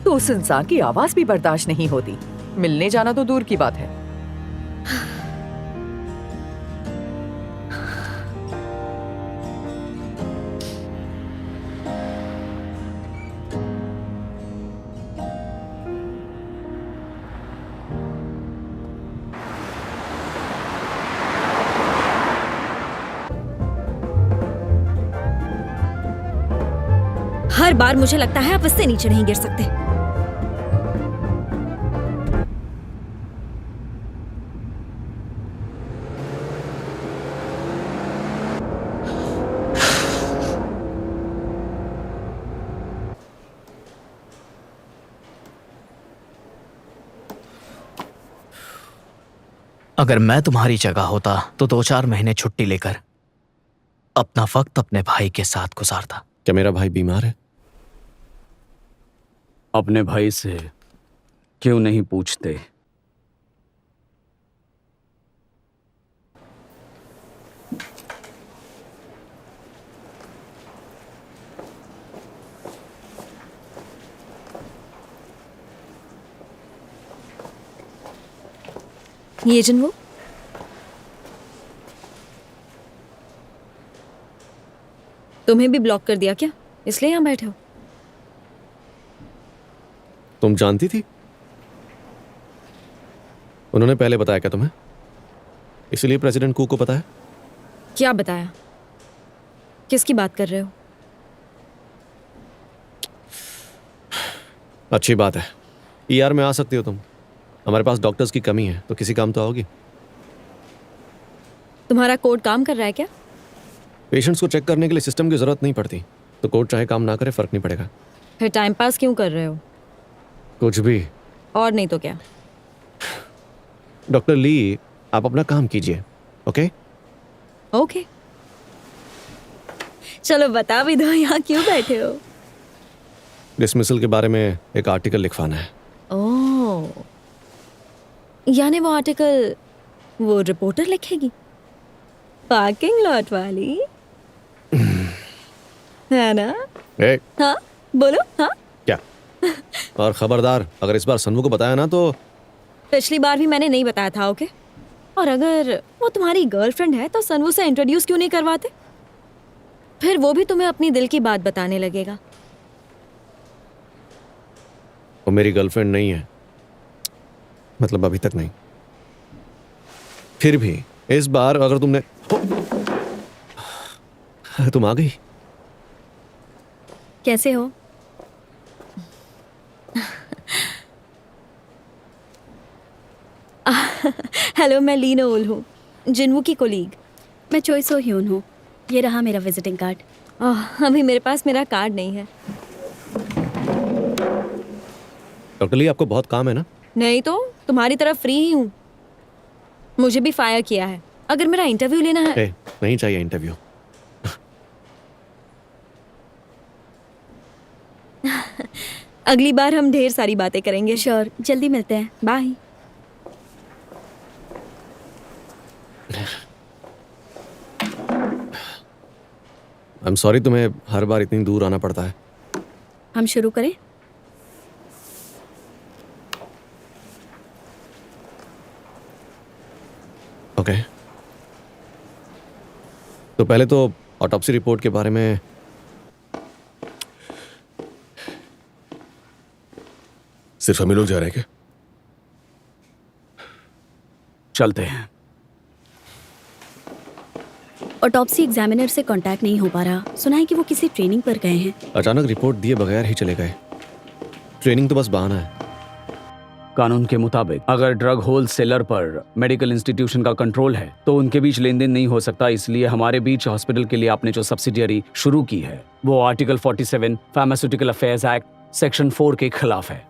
तो उस इंसान की आवाज भी बर्दाश्त नहीं होती। मिलने जाना तो दूर की बात है। हर बार मुझे लगता है आप इससे नीचे नहीं गिर सकते। अगर मैं तुम्हारी जगह होता तो 2-4 महीने छुट्टी लेकर अपना वक्त अपने भाई के साथ गुजारता। क्या मेरा भाई बीमार है? अपने भाई से क्यों नहीं पूछते? ये जिन्वो, तुम्हें भी ब्लॉक कर दिया क्या? इसलिए यहाँ बैठे हो? तुम जानती थी? उन्होंने पहले बताया क्या तुम्हें? इसलिए प्रेसिडेंट कू को पता है? क्या बताया? किसकी बात कर रहे हो? अच्छी बात है। ईआर में आ सकती हो तुम। हमारे पास डॉक्टर्स की कमी है, तो किसी काम तो आओगी। तुम्हारा कोड काम कर रहा है क्या? पेशेंट्स को चेक करने के लिए सिस्टम की जरूरत नहीं पड़ती, तो कोड चाहे काम ना करे फर्क नहीं पड़ेगा। फिर टाइम पास क्यों कर रहे हो? कुछ भी। और नहीं तो क्या? डॉक्टर ली, आप अपना काम कीजिए। ओके? ओके, चलो बता भी दो यहाँ क्यों बैठे हो। डिसमिसल के बारे में एक आर्टिकल लिखवाना है। ओह, यानी वो आर्टिकल वो रिपोर्टर लिखेगी? पार्किंग लॉट वाली है ना? हाँ बोलो। हाँ क्या? और खबरदार, अगर इस बार सन्मू को बताया ना तो। पिछली बार भी मैंने नहीं बताया था। ओके, और अगर वो तुम्हारी गर्लफ्रेंड है तो सन्मू से इंट्रोड्यूस क्यों नहीं करवाते? फिर वो भी तुम्हें अपनी दिल की बात बताने लगेगा। वो मेरी गर्लफ्रेंड नहीं है, मतलब अभी तक नहीं। फिर भी इस बार अगर तुमने तुम आ गई। कैसे हो? हेलो, मैं लीना ओल हूँ, जिन्वू की कोलीग। मैं चोई सो ह्यून हूँ, ये रहा मेरा विजिटिंग कार्ड। अभी मेरे पास मेरा कार्ड नहीं है। डॉक्टर ली, आपको बहुत काम है ना? नहीं तो तुम्हारी तरफ फ्री ही हूँ। मुझे भी फायर किया है। अगर मेरा इंटरव्यू लेना है। ए, नहीं चाहिए इंटरव्यू। अगली बार हम ढेर सारी बातें करेंगे। श्योर, जल्दी मिलते हैं। बाय। आई एम सॉरी, तुम्हें हर बार इतनी दूर आना पड़ता है। हम शुरू करें? ओके। तो पहले तो ऑटोप्सी रिपोर्ट के बारे में। सिर्फ हम ही लोग जा रहे हैं क्या? चलते हैं। ऑटोप्सी एग्जामिनर से कांटेक्ट नहीं हो पा रहा। सुना है कि वो किसी ट्रेनिंग पर गए हैं। अचानक रिपोर्ट दिए बगैर ही चले गए। ट्रेनिंग तो बस बहाना है। कानून के मुताबिक अगर ड्रग होलसेलर पर मेडिकल इंस्टीट्यूशन का कंट्रोल है तो उनके बीच लेन देन नहीं हो सकता। इसलिए हमारे बीच हॉस्पिटल के लिए आपने जो सब्सिडियरी शुरू की है वो article 47 pharmaceutical affairs act section 4 के खिलाफ है।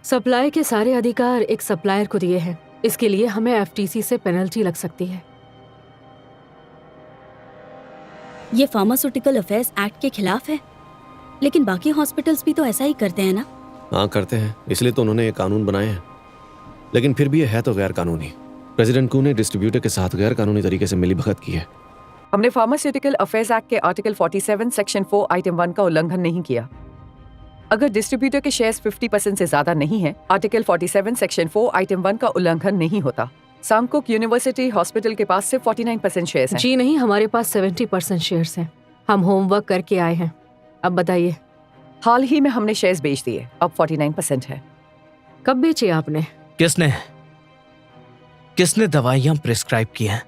सप्लाई के सारे अधिकार एक सप्लायर को दिए हैं। इसके लिए हमें एफटीसी से पेनल्टी लग सकती है। ये फार्मास्यूटिकल अफेयर्स एक्ट के खिलाफ है, लेकिन बाकी हॉस्पिटल्स भी तो ऐसा ही करते हैं ना? हाँ करते हैं, इसलिए तो उन्होंने ये कानून बनाए हैं। लेकिन फिर भी ये है तो गैर कानूनी। प्रेसिडेंट कू ने डिस्ट्रीब्यूटर के साथ गैर कानूनी तरीके से मिलीभगत की है। हमने फार्मास्यूटिकल अफेयर्स एक्ट के आर्टिकल 47 सेक्शन 4 आइटम 1 का उल्लंघन नहीं किया। अगर डिस्ट्रीब्यूटर के शेयर्स 50% से ज्यादा नहीं है, आर्टिकल 47 सेक्शन 4 आइटम 1 का उल्लंघन नहीं होता। सांगकुक यूनिवर्सिटी हॉस्पिटल के पास सिर्फ 49% शेयर्स हैं। जी नहीं, हमारे पास 70% शेयर्स हैं। हम होमवर्क करके आए हैं। अब बताइए। हाल ही में हमने शेयर्स बेच दिए, अब 49% है। कब बेचे आपने? किसने दवाइयां प्रिस्क्राइब की हैं?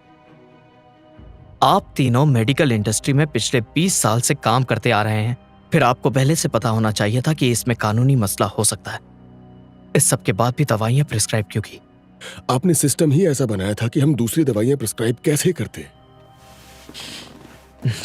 आप तीनों मेडिकल इंडस्ट्री में पिछले 20 साल से काम करते आ रहे हैं। फिर आपको पहले से पता होना चाहिए था कि इसमें कानूनी मसला हो सकता है। इस सब के बाद भी दवाइयां प्रिस्क्राइब क्यों की? आपने सिस्टम ही ऐसा बनाया था कि हम दूसरी दवाइयां प्रिस्क्राइब कैसे करते।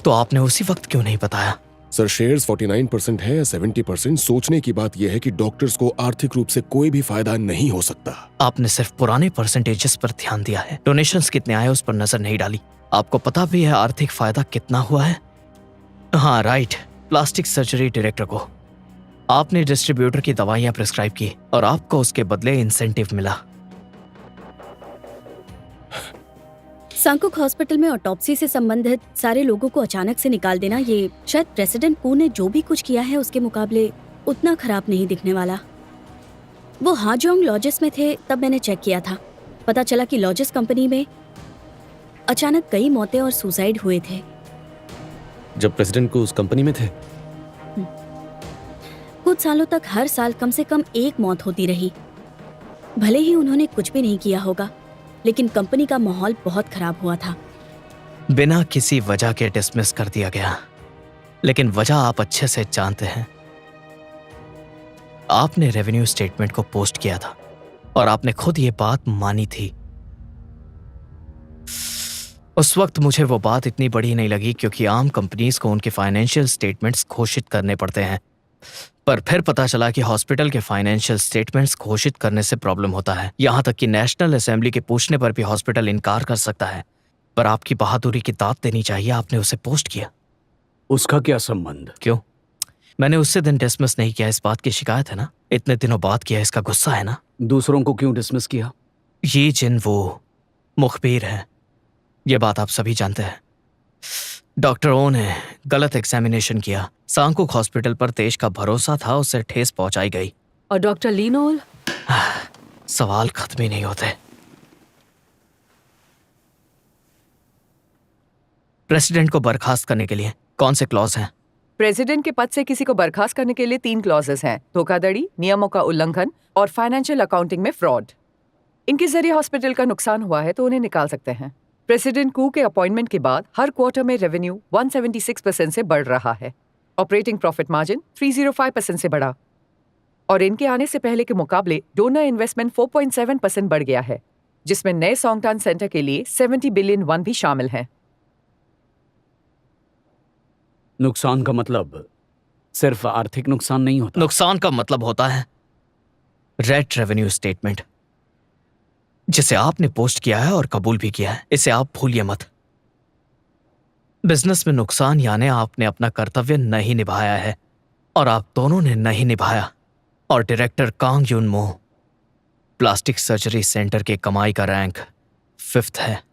तो आपने उसी वक्त क्यों नहीं बताया? सर, शेयर्स 49% है या 70%, सोचने की बात यह है कि डॉक्टर्स को आर्थिक रूप से कोई भी फायदा नहीं हो सकता। आपने सिर्फ पुराने परसेंटेजेस पर ध्यान दिया है। डोनेशंस कितने आए उस पर नजर नहीं डाली। आपको पता भी है आर्थिक फायदा कितना हुआ है? हाँ राइट, प्लास्टिक सर्जरी डायरेक्टर को आपने डिस्ट्रीब्यूटर की दवाइयां प्रिस्क्राइब की और आपको उसके बदले इंसेंटिव मिला। सांगकुक हॉस्पिटल में ऑटोप्सी से संबंधित सारे लोगों को अचानक से निकाल देना, ये शायद प्रेसिडेंट कू ने जो भी कुछ किया है उसके मुकाबले उतना खराब नहीं दिखने वाला। वो हाजोंग लॉजेस में थे तब मैंने चेक किया था। पता चला कि लॉजेस कंपनी में अचानक कई मौतें और सुसाइड हुए थे। जब प्रेसिडेंट को उस कंपनी में थे? कुछ सालों तक हर साल कम से कम एक मौत होती रही। भले ही उन्होंने कुछ भी नहीं किया होगा, लेकिन कंपनी का माहौल बहुत खराब हुआ था। बिना किसी वजह के डिसमिस कर दिया गया, लेकिन वजह आप अच्छे से जानते हैं। आपने रेवेन्यू स्टेटमेंट को पोस्ट किया था और आपने खुद ये बात मानी थी। उस वक्त मुझे वो बात इतनी बड़ी नहीं लगी क्योंकि आम कंपनीज को उनके फाइनेंशियल स्टेटमेंट्स घोषित करने पड़ते हैं। पर फिर पता चला कि हॉस्पिटल के फाइनेंशियल स्टेटमेंट्स घोषित करने से प्रॉब्लम होता है। यहां तक कि नेशनल असेंबली के पूछने पर भी हॉस्पिटल इनकार कर सकता है। पर आपकी बहादुरी की दाद देनी चाहिए, आपने उसे पोस्ट किया। उसका क्या संबंध? क्यों? मैंने उससे दिन डिसमिस नहीं किया, इस बात की शिकायत है ना? इतने दिनों बाद किया, इसका गुस्सा है ना? दूसरों को क्यों डिसमिस किया? ये जिन वो मुखबिर है, ये बात आप सभी जानते हैं। डॉक्टर ओ ने गलत एग्जामिनेशन किया। सांगकुक हॉस्पिटल पर देश का भरोसा था, उससे ठेस पहुंचाई गई। और डॉक्टर लीनोल? सवाल खत्म ही नहीं होते। प्रेसिडेंट को बर्खास्त करने के लिए कौन से क्लॉज हैं? प्रेसिडेंट के पद से किसी को बर्खास्त करने के लिए 3 क्लॉजेस हैं: धोखाधड़ी, नियमों का उल्लंघन और फाइनेंशियल अकाउंटिंग में फ्रॉड। इनके जरिए हॉस्पिटल का नुकसान हुआ है तो उन्हें निकाल सकते हैं। प्रेसिडेंट कू के अपॉइंटमेंट के बाद हर क्वार्टर में रेवेन्यू 176% से बढ़ रहा है। ऑपरेटिंग प्रॉफिट मार्जिन 305% से बढ़ा और इनके आने से पहले के मुकाबले डोनर इन्वेस्टमेंट 4.7% बढ़ गया है, जिसमें नए सॉन्गटान सेंटर के लिए 70 बिलियन वॉन भी शामिल हैं। नुकसान का मतलब सिर्फ आर्थिक नुकसान नहीं होता। नुकसान का मतलब होता है रेड रेवेन्यू स्टेटमेंट, जिसे आपने पोस्ट किया है और कबूल भी किया है। इसे आप भूलिए मत। बिजनेस में नुकसान यानी आपने अपना कर्तव्य नहीं निभाया है, और आप दोनों ने नहीं निभाया। और डायरेक्टर कांग यून मो प्लास्टिक सर्जरी सेंटर के कमाई का रैंक 5th है।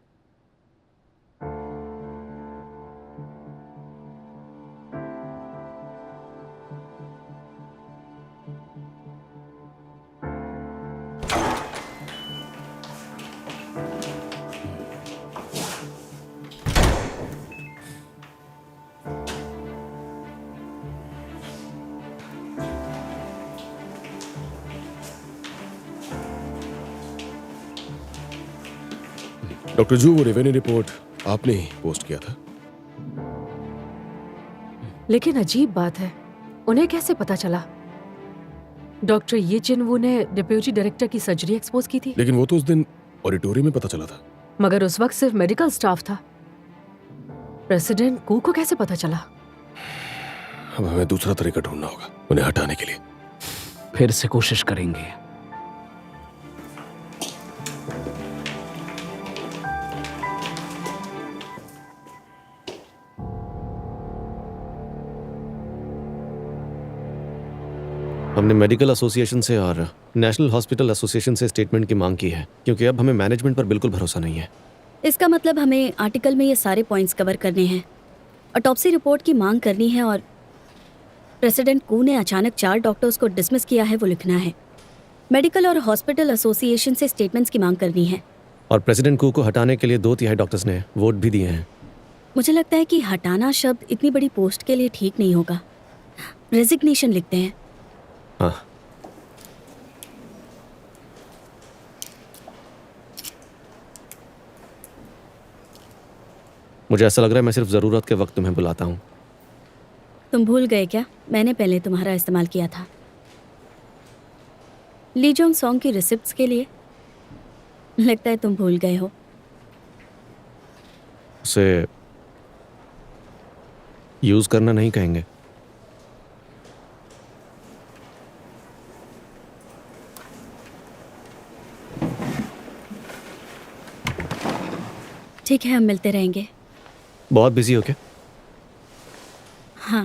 डॉक्टर जू, वो रेवेन्यू रिपोर्ट आपने ही पोस्ट किया था। लेकिन अजीब बात है, उन्हें कैसे पता चला? डॉक्टर ये जिनवू ने डिप्यूटी डायरेक्टर की सर्जरी एक्सपोज की थी। लेकिन वो तो उस दिन ऑडिटोरियम में पता चला था। मगर उस वक्त सिर्फ मेडिकल स्टाफ था। प्रेसिडेंट कू को कैसे पता चला? अब हमें दूसरा तरीका ढूंढना होगा उन्हें हटाने के लिए। फिर से कोशिश करेंगे। हमने मेडिकल एसोसिएशन से और नेशनल हॉस्पिटल एसोसिएशन से स्टेटमेंट की मांग की है, क्योंकि अब हमें मैनेजमेंट पर बिल्कुल भरोसा नहीं है। इसका मतलब हमें आर्टिकल में ये सारे पॉइंट्स कवर करने हैं। ऑटोप्सी रिपोर्ट की मांग करनी है, और प्रेसिडेंट कू ने अचानक 4 डॉक्टर्स को डिसमिस किया है वो लिखना है। मेडिकल और हॉस्पिटल एसोसिएशन से स्टेटमेंट्स की मांग करनी है। और प्रेसिडेंट कू को हटाने के लिए 2/3 डॉक्टर्स ने वोट भी दिए हैं। मुझे लगता है कि हटाना शब्द इतनी बड़ी पोस्ट के लिए ठीक नहीं होगा। रेजिग्नेशन लिखते हैं। हाँ, मुझे ऐसा लग रहा है मैं सिर्फ जरूरत के वक्त तुम्हें बुलाता हूँ। तुम भूल गए क्या? मैंने पहले तुम्हारा इस्तेमाल किया था लीजोंग सॉन्ग की रिसिप्ट्स के लिए। लगता है तुम भूल गए हो। उसे यूज करना नहीं कहेंगे। ठीक है, हम मिलते रहेंगे। बहुत बिजी हो क्या? हाँ।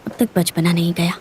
अब तक बचपना नहीं गया।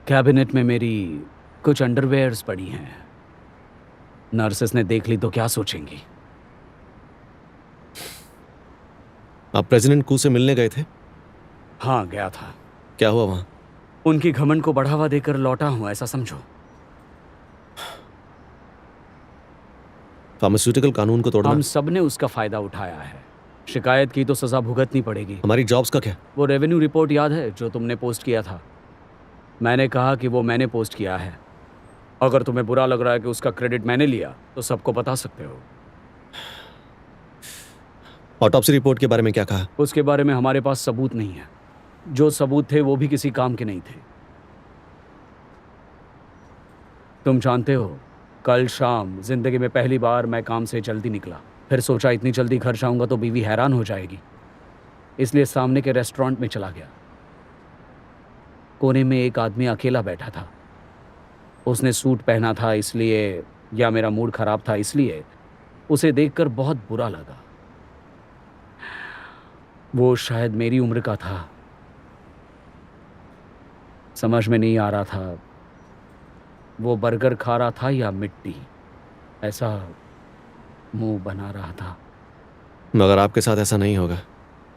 कैबिनेट में मेरी कुछ अंडरवेयर्स पड़ी हैं। नर्सेस ने देख ली तो क्या सोचेंगी? आप प्रेसिडेंट कू से मिलने गए थे? हाँ, गया था। क्या हुआ वहां? उनकी घमंड को बढ़ावा देकर लौटा हूं, ऐसा समझो। फार्मास्यूटिकल कानून को तोड़ना। हम सब ने उसका फायदा उठाया है। शिकायत की तो सजा भुगतनी पड़ेगी। हमारी जॉब्स का क्या? वो रेवेन्यू रिपोर्ट याद है जो तुमने पोस्ट किया था? मैंने कहा कि वो मैंने पोस्ट किया है। अगर तुम्हें बुरा लग रहा है कि उसका क्रेडिट मैंने लिया तो सबको बता सकते हो। ऑटोप्सी रिपोर्ट के बारे में क्या कहा? उसके बारे में हमारे पास सबूत नहीं है। जो सबूत थे वो भी किसी काम के नहीं थे। तुम जानते हो, कल शाम जिंदगी में पहली बार मैं काम से जल्दी निकला। फिर सोचा इतनी जल्दी घर जाऊंगा तो बीवी हैरान हो जाएगी। इसलिए सामने के रेस्टोरेंट में चला गया। कोने में एक आदमी अकेला बैठा था। उसने सूट पहना था इसलिए, या मेरा मूड खराब था इसलिए उसे देखकर बहुत बुरा लगा। वो शायद मेरी उम्र का था। समझ में नहीं आ रहा था वो बर्गर खा रहा था या मिट्टी। ऐसा मुंह बना रहा था। मगर आपके साथ ऐसा नहीं होगा।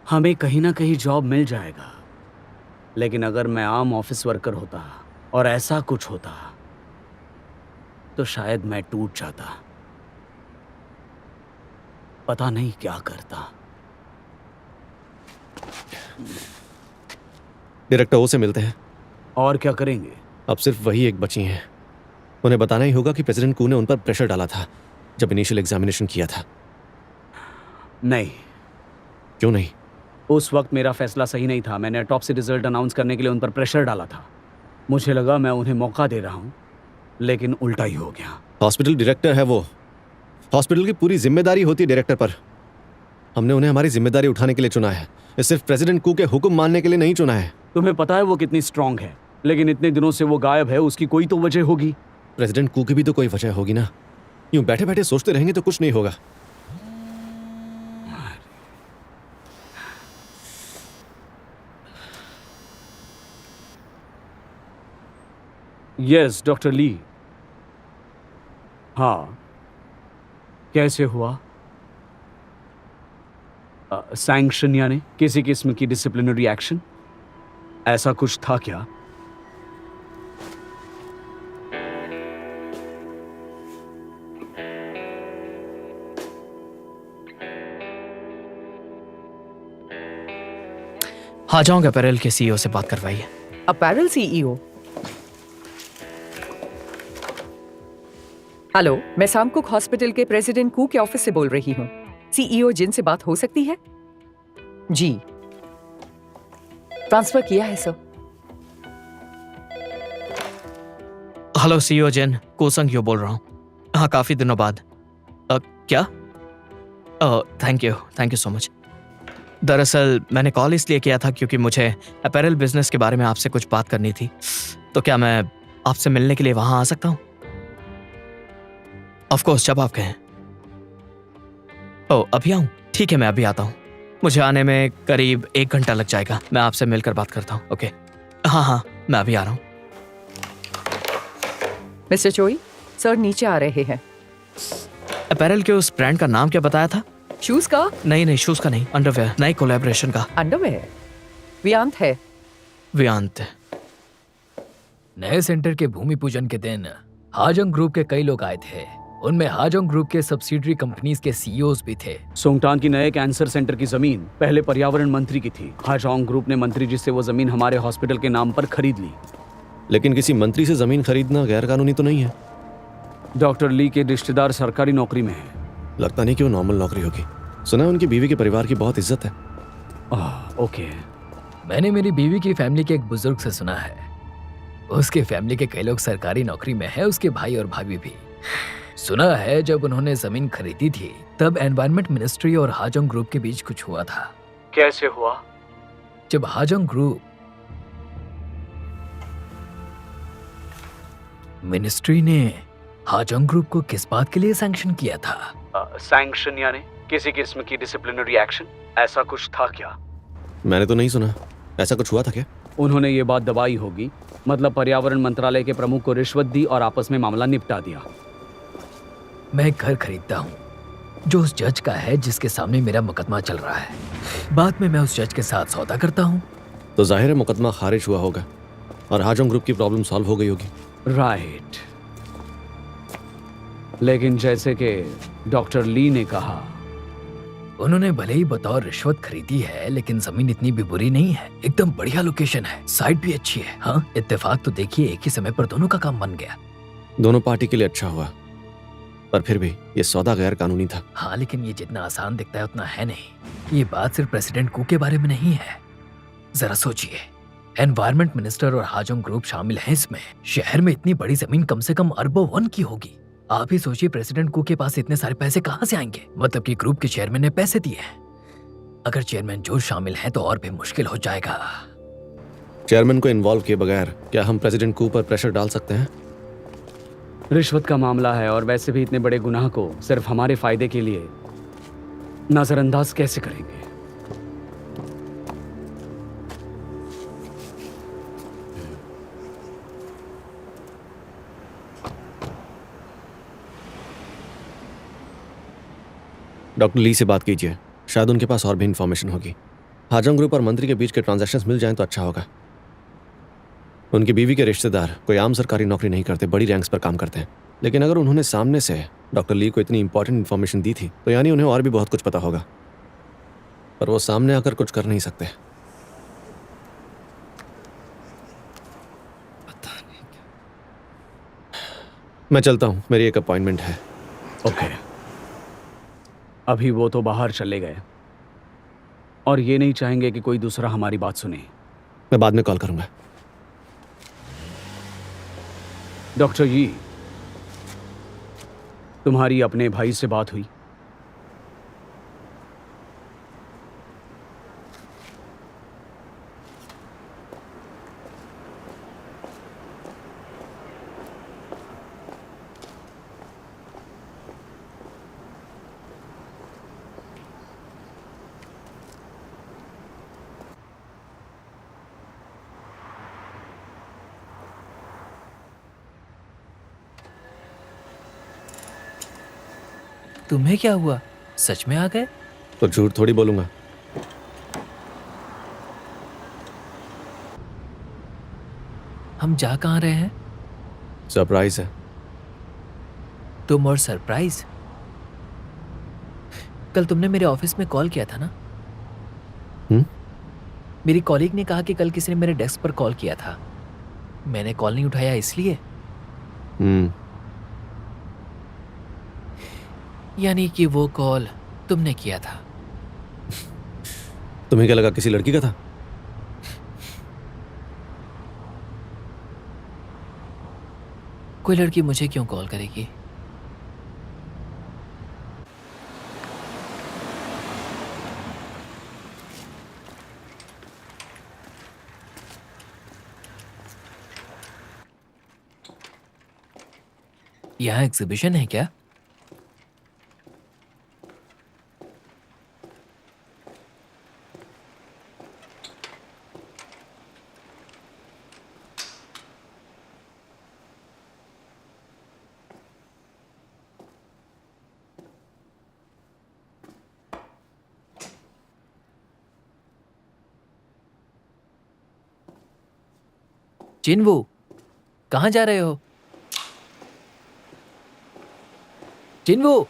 हमें कहीं ना कहीं जॉब मिल जाएगा, लेकिन अगर मैं आम ऑफिस वर्कर होता और ऐसा कुछ होता तो शायद मैं टूट जाता। पता नहीं क्या करता। डायरेक्टर ओ से मिलते हैं। और क्या करेंगे? अब सिर्फ वही एक बची हैं। उन्हें बताना ही होगा कि प्रेसिडेंट कू ने उन पर प्रेशर डाला था जब इनिशियल एग्जामिनेशन किया था। नहीं। क्यों नहीं? उस वक्त मेरा फैसला सही नहीं था। मैंने ऑटोप्सी रिजल्ट अनाउंस करने के लिए उन पर प्रेशर डाला था। मुझे लगा मैं उन्हें मौका दे रहा हूं, लेकिन उल्टा ही हो गया। हॉस्पिटल डायरेक्टर है वो। हॉस्पिटल की पूरी जिम्मेदारी होती है डायरेक्टर पर। हमने उन्हें हमारी जिम्मेदारी उठाने के लिए चुना है, ये सिर्फ प्रेसिडेंट कू के हुक्म मानने के लिए नहीं चुना है। तुम्हें पता है वो कितनी स्ट्रांग है, लेकिन इतने दिनों से वो गायब है। उसकी कोई तो वजह होगी। प्रेसिडेंट कू की भी तो कोई वजह होगी ना। यूं बैठे बैठे सोचते रहेंगे तो कुछ नहीं होगा। Yes doctor Li. हाँ, कैसे हुआ? सैंक्शन यानी किसी किस्म की डिसिप्लिनरी एक्शन? ऐसा कुछ था क्या? हाँ जाऊंगा, अपैरल के सीईओ से बात करवाइए। Apparel CEO? हेलो, मैं सामकुक हॉस्पिटल के प्रेसिडेंट कू के ऑफिस से बोल रही हूँ। सीईओ जिन से बात हो सकती है? जी, ट्रांसफर किया है सर। हेलो सीईओ जिन, कोसंग यो बोल रहा हूँ। हाँ, काफी दिनों बाद। क्या? Thank you so much. दरअसल मैंने कॉल इसलिए किया था क्योंकि मुझे अपैरल बिजनेस के बारे में आपसे कुछ बात करनी थी। तो क्या मैं आपसे मिलने के लिए वहां आ सकता हूँ? ऑफ कोर्स, जब आप कहें। ओह, अभी आऊँ? ठीक है, मैं अभी आता हूँ। मुझे आने में करीब 1 घंटा लग जाएगा। मैं आपसे मिलकर बात करता हूँ। ओके, हाँ, मैं अभी आ रहा हूँ। मिस्टर चोई, सर नीचे आ रहे हैं। अपैरल के उस ब्रांड का नाम क्या बताया था? शूज का? नहीं, शूज का नहीं, अंडरवेयर, नई कोलैबोरेशन का। अंडरवेयर? वियांत है। वियांत। नए सेंटर के भूमि पूजन के दिन हाजोंग ग्रुप के कई लोग आए थे। उनमें हाजोंग ग्रुप के सब्सिडियरी कंपनीज के सीईओज भी थे। सोंगटान की नए कैंसर सेंटर की जमीन पहले पर्यावरण मंत्री की थी। हाजोंग ग्रुप ने मंत्री जी से वो जमीन हमारे हॉस्पिटल के नाम पर खरीद ली। लेकिन किसी मंत्री से जमीन खरीदना गैर कानूनी तो नहीं है? डॉक्टर ली के रिश्तेदार सरकारी नौकरी में हैं। लगता नहीं कि वो नॉर्मल नौकरी होगी। सुना है उनकी बीवी के परिवार की बहुत इज्जत है। ओके। मैंने मेरी बीवी की फैमिली के एक बुजुर्ग से सुना है। उसके फैमिली के कई लोग सरकारी नौकरी में हैं, उसके भाई और भाभी भी। सुना है जब उन्होंने जमीन खरीदी थी तब एनवायरनमेंट मिनिस्ट्री और हाजोंग ग्रुप के बीच कुछ हुआ था। कैसे हुआ? जब हाजोंग ग्रुप मिनिस्ट्री ने हाजोंग ग्रुप को किस बात के लिए सैंक्शन किया था? सैंक्शन यानी किसी किस्म की डिसिप्लिनरी एक्शन? ऐसा कुछ था क्या? मैंने तो नहीं सुना। ऐसा कुछ हुआ था क्या? उन्होंने ये बात दबाई होगी। मतलब पर्यावरण मंत्रालय के प्रमुख को रिश्वत दी और आपस में मामला निपटा दिया। मैं एक घर खरीदता हूँ जो उस जज का है जिसके सामने मेरा मुकदमा चल रहा है। बाद में मैं उस जज के साथ सौदा करता हूँ। तो जाहिर है मुकदमा खारिज हुआ होगा और हाजोंग ग्रुप की प्रॉब्लम सॉल्व हो गई होगी। राइट। लेकिन जैसे कि डॉक्टर ली ने कहा, उन्होंने भले ही बतौर रिश्वत खरीदी है, लेकिन जमीन इतनी भी बुरी नहीं है। एकदम बढ़िया लोकेशन है, साइट भी अच्छी है। हाँ, इत्तेफाक तो देखिए, एक ही समय पर दोनों का काम बन गया। दोनों पार्टी के लिए अच्छा हुआ, पर फिर भी ये सौदा गैर कानूनी था। हाँ, लेकिन ये जितना आसान दिखता है उतना है नहीं। ये बात सिर्फ प्रेसिडेंट कू के बारे में नहीं है। जरा सोचिए, एनवायरनमेंट मिनिस्टर और हाजोंग ग्रुप शामिल हैं इसमें। शहर में इतनी बड़ी जमीन कम से कम अरबों वन की होगी। आप ही सोचिए, प्रेसिडेंट कू के पास इतने सारे पैसे कहाँ से आएंगे? मतलब कि ग्रुप के चेयरमैन ने पैसे दिए हैं। अगर चेयरमैन जो शामिल हैं तो और भी मुश्किल हो जाएगा। चेयरमैन को इन्वॉल्व किए बगैर क्या हम प्रेसिडेंट कू पर प्रेशर डाल सकते हैं? रिश्वत का मामला है और वैसे भी इतने बड़े गुनाह को सिर्फ हमारे फायदे के लिए नजरअंदाज कैसे करेंगे? डॉक्टर ली से बात कीजिए, शायद उनके पास और भी इंफॉर्मेशन होगी। हाजोंग ग्रुप और मंत्री के बीच के ट्रांजैक्शंस मिल जाएं तो अच्छा होगा। उनकी बीवी के रिश्तेदार कोई आम सरकारी नौकरी नहीं करते, बड़ी रैंक्स पर काम करते हैं। लेकिन अगर उन्होंने सामने से डॉक्टर ली को इतनी इंपॉर्टेंट इंफॉर्मेशन दी थी तो यानी उन्हें और भी बहुत कुछ पता होगा, पर वो सामने आकर कुछ कर नहीं सकते। पता नहीं। मैं चलता हूं, मेरी एक अपॉइंटमेंट है। ओके। अभी वो तो बाहर चले गए और ये नहीं चाहेंगे कि कोई दूसरा हमारी बात सुने। मैं बाद में कॉल करूंगा। डॉक्टर यी, तुम्हारी अपने भाई से बात हुई? तुम्हें क्या हुआ? सच में आ गए? तो झूठ थोड़ी बोलूंगा। हम जा कहाँ रहे हैं? सरप्राइज है। तुम और सरप्राइज? कल तुमने मेरे ऑफिस में कॉल किया था ना? मेरी कॉलीग ने कहा कि कल किसी ने मेरे डेस्क पर कॉल किया था। मैंने कॉल नहीं उठाया इसलिए। यानी कि वो कॉल तुमने किया था। तुम्हें क्या लगा किसी लड़की का था? कोई लड़की मुझे क्यों कॉल करेगी? यहाँ एग्जीबिशन है क्या? चिन्वू, कहाँ जा रहे हो? चिन्वू!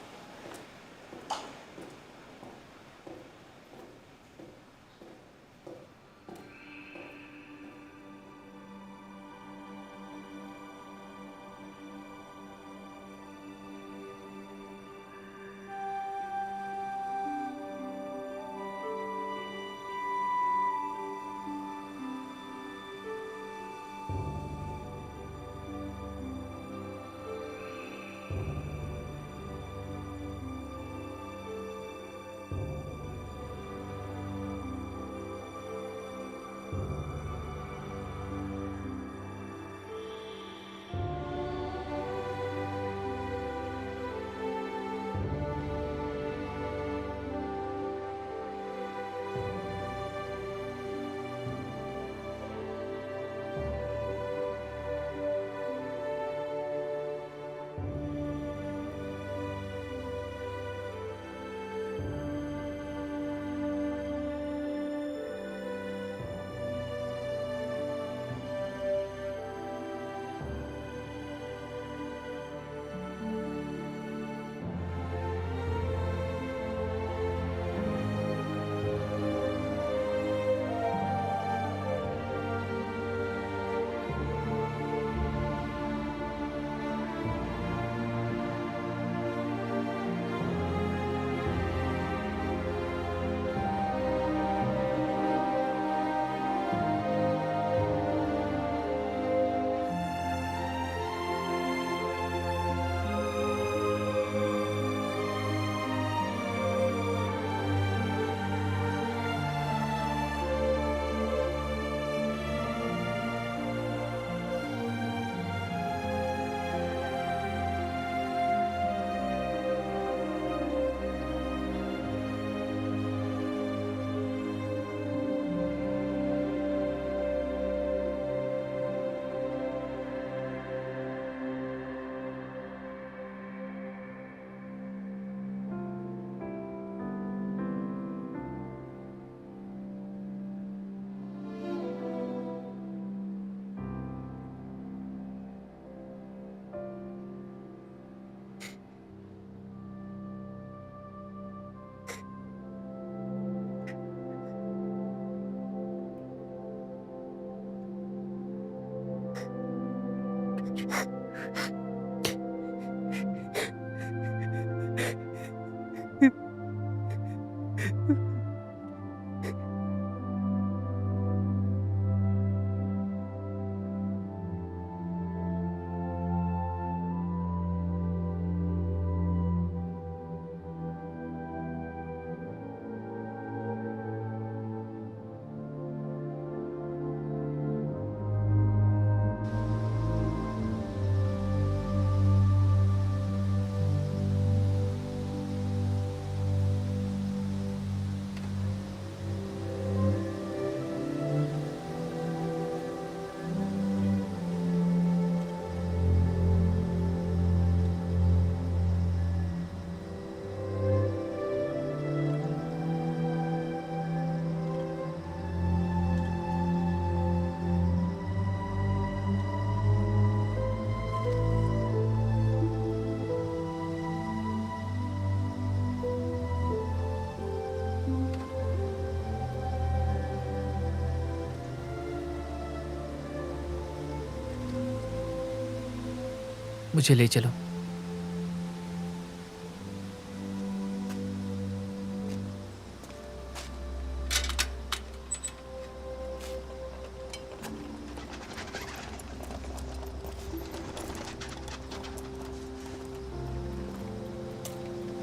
मुझे ले चलो।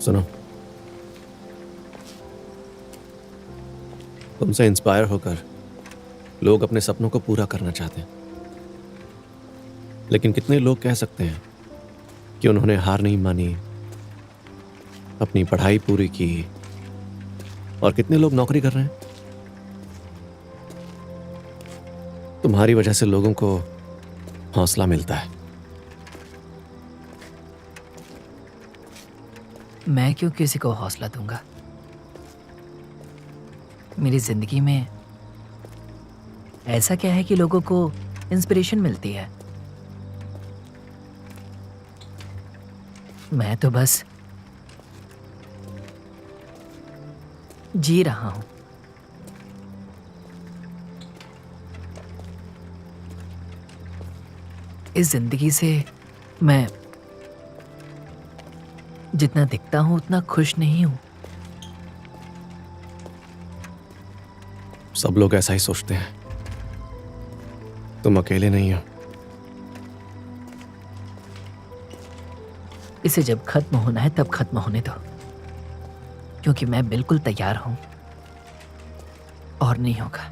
सुनो, तुमसे इंस्पायर होकर लोग अपने सपनों को पूरा करना चाहते हैं, लेकिन कितने लोग कह सकते हैं कि उन्होंने हार नहीं मानी, अपनी पढ़ाई पूरी की, और कितने लोग नौकरी कर रहे हैं। तुम्हारी वजह से लोगों को हौसला मिलता है। मैं क्यों किसी को हौसला दूंगा? मेरी जिंदगी में ऐसा क्या है कि लोगों को इंस्पिरेशन मिलती है? मैं तो बस जी रहा हूं। इस जिंदगी से मैं जितना दिखता हूं उतना खुश नहीं हूं। सब लोग ऐसा ही सोचते हैं, तुम अकेले नहीं हो। इसे जब खत्म होना है तब खत्म होने दो, क्योंकि मैं बिल्कुल तैयार हूं और नहीं होगा।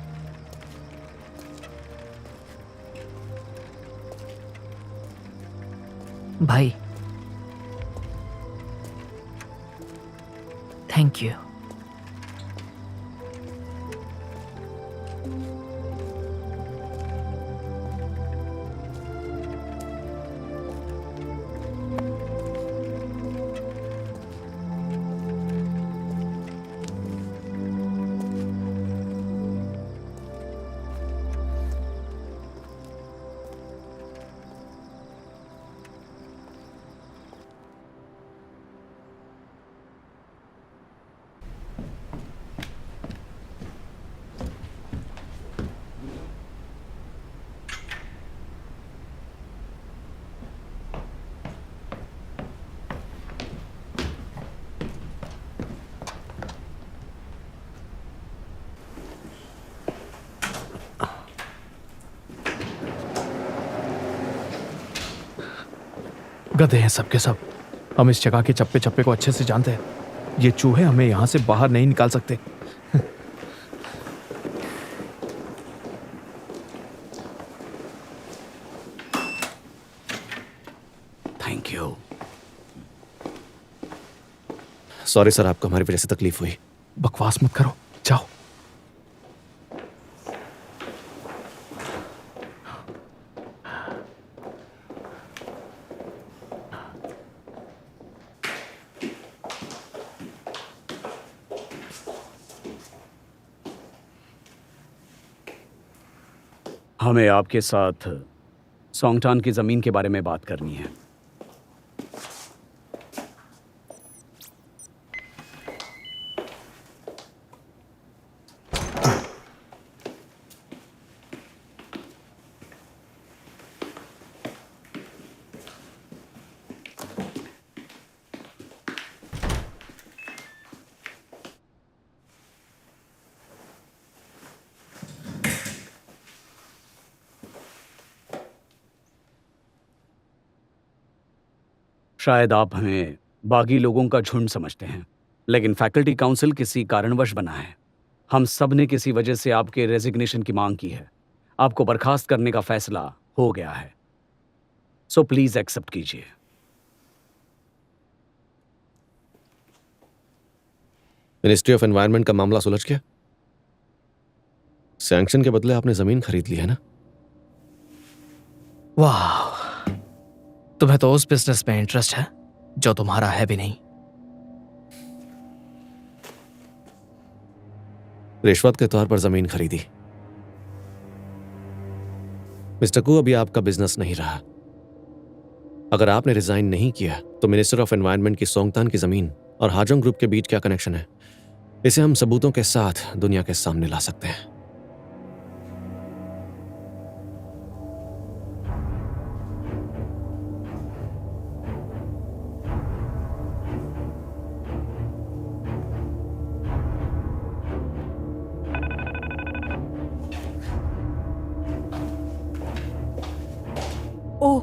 भाई, थैंक यू। गधे हैं सबके सब। हम इस जगह के चप्पे चप्पे को अच्छे से जानते हैं। ये चूहे हमें यहां से बाहर नहीं निकाल सकते। Thank you. सॉरी सर, आपको हमारी वजह से तकलीफ हुई। बकवास मत करो, जाओ। हमें आपके साथ सोंगटान की जमीन के बारे में बात करनी है। शायद आप हमें बागी लोगों का झुंड समझते हैं, लेकिन फैकल्टी काउंसिल किसी कारणवश बना है। हम सब ने किसी वजह से आपके रेजिग्नेशन की मांग की है। आपको बर्खास्त करने का फैसला हो गया है, सो प्लीज एक्सेप्ट कीजिए। मिनिस्ट्री ऑफ एनवायरनमेंट का मामला सुलझ गया? सैंक्शन के बदले आपने जमीन खरीद ली है ना? वाह, तुम्हें तो उस बिजनेस में इंटरेस्ट है जो तुम्हारा है भी नहीं। रिश्वत के तौर पर जमीन खरीदी। मिस्टर कू, अभी आपका बिजनेस नहीं रहा। अगर आपने रिजाइन नहीं किया तो मिनिस्टर ऑफ एनवायरनमेंट की सोंगटान की जमीन और हाजोंग ग्रुप के बीच क्या कनेक्शन है, इसे हम सबूतों के साथ दुनिया के सामने ला सकते हैं। ओह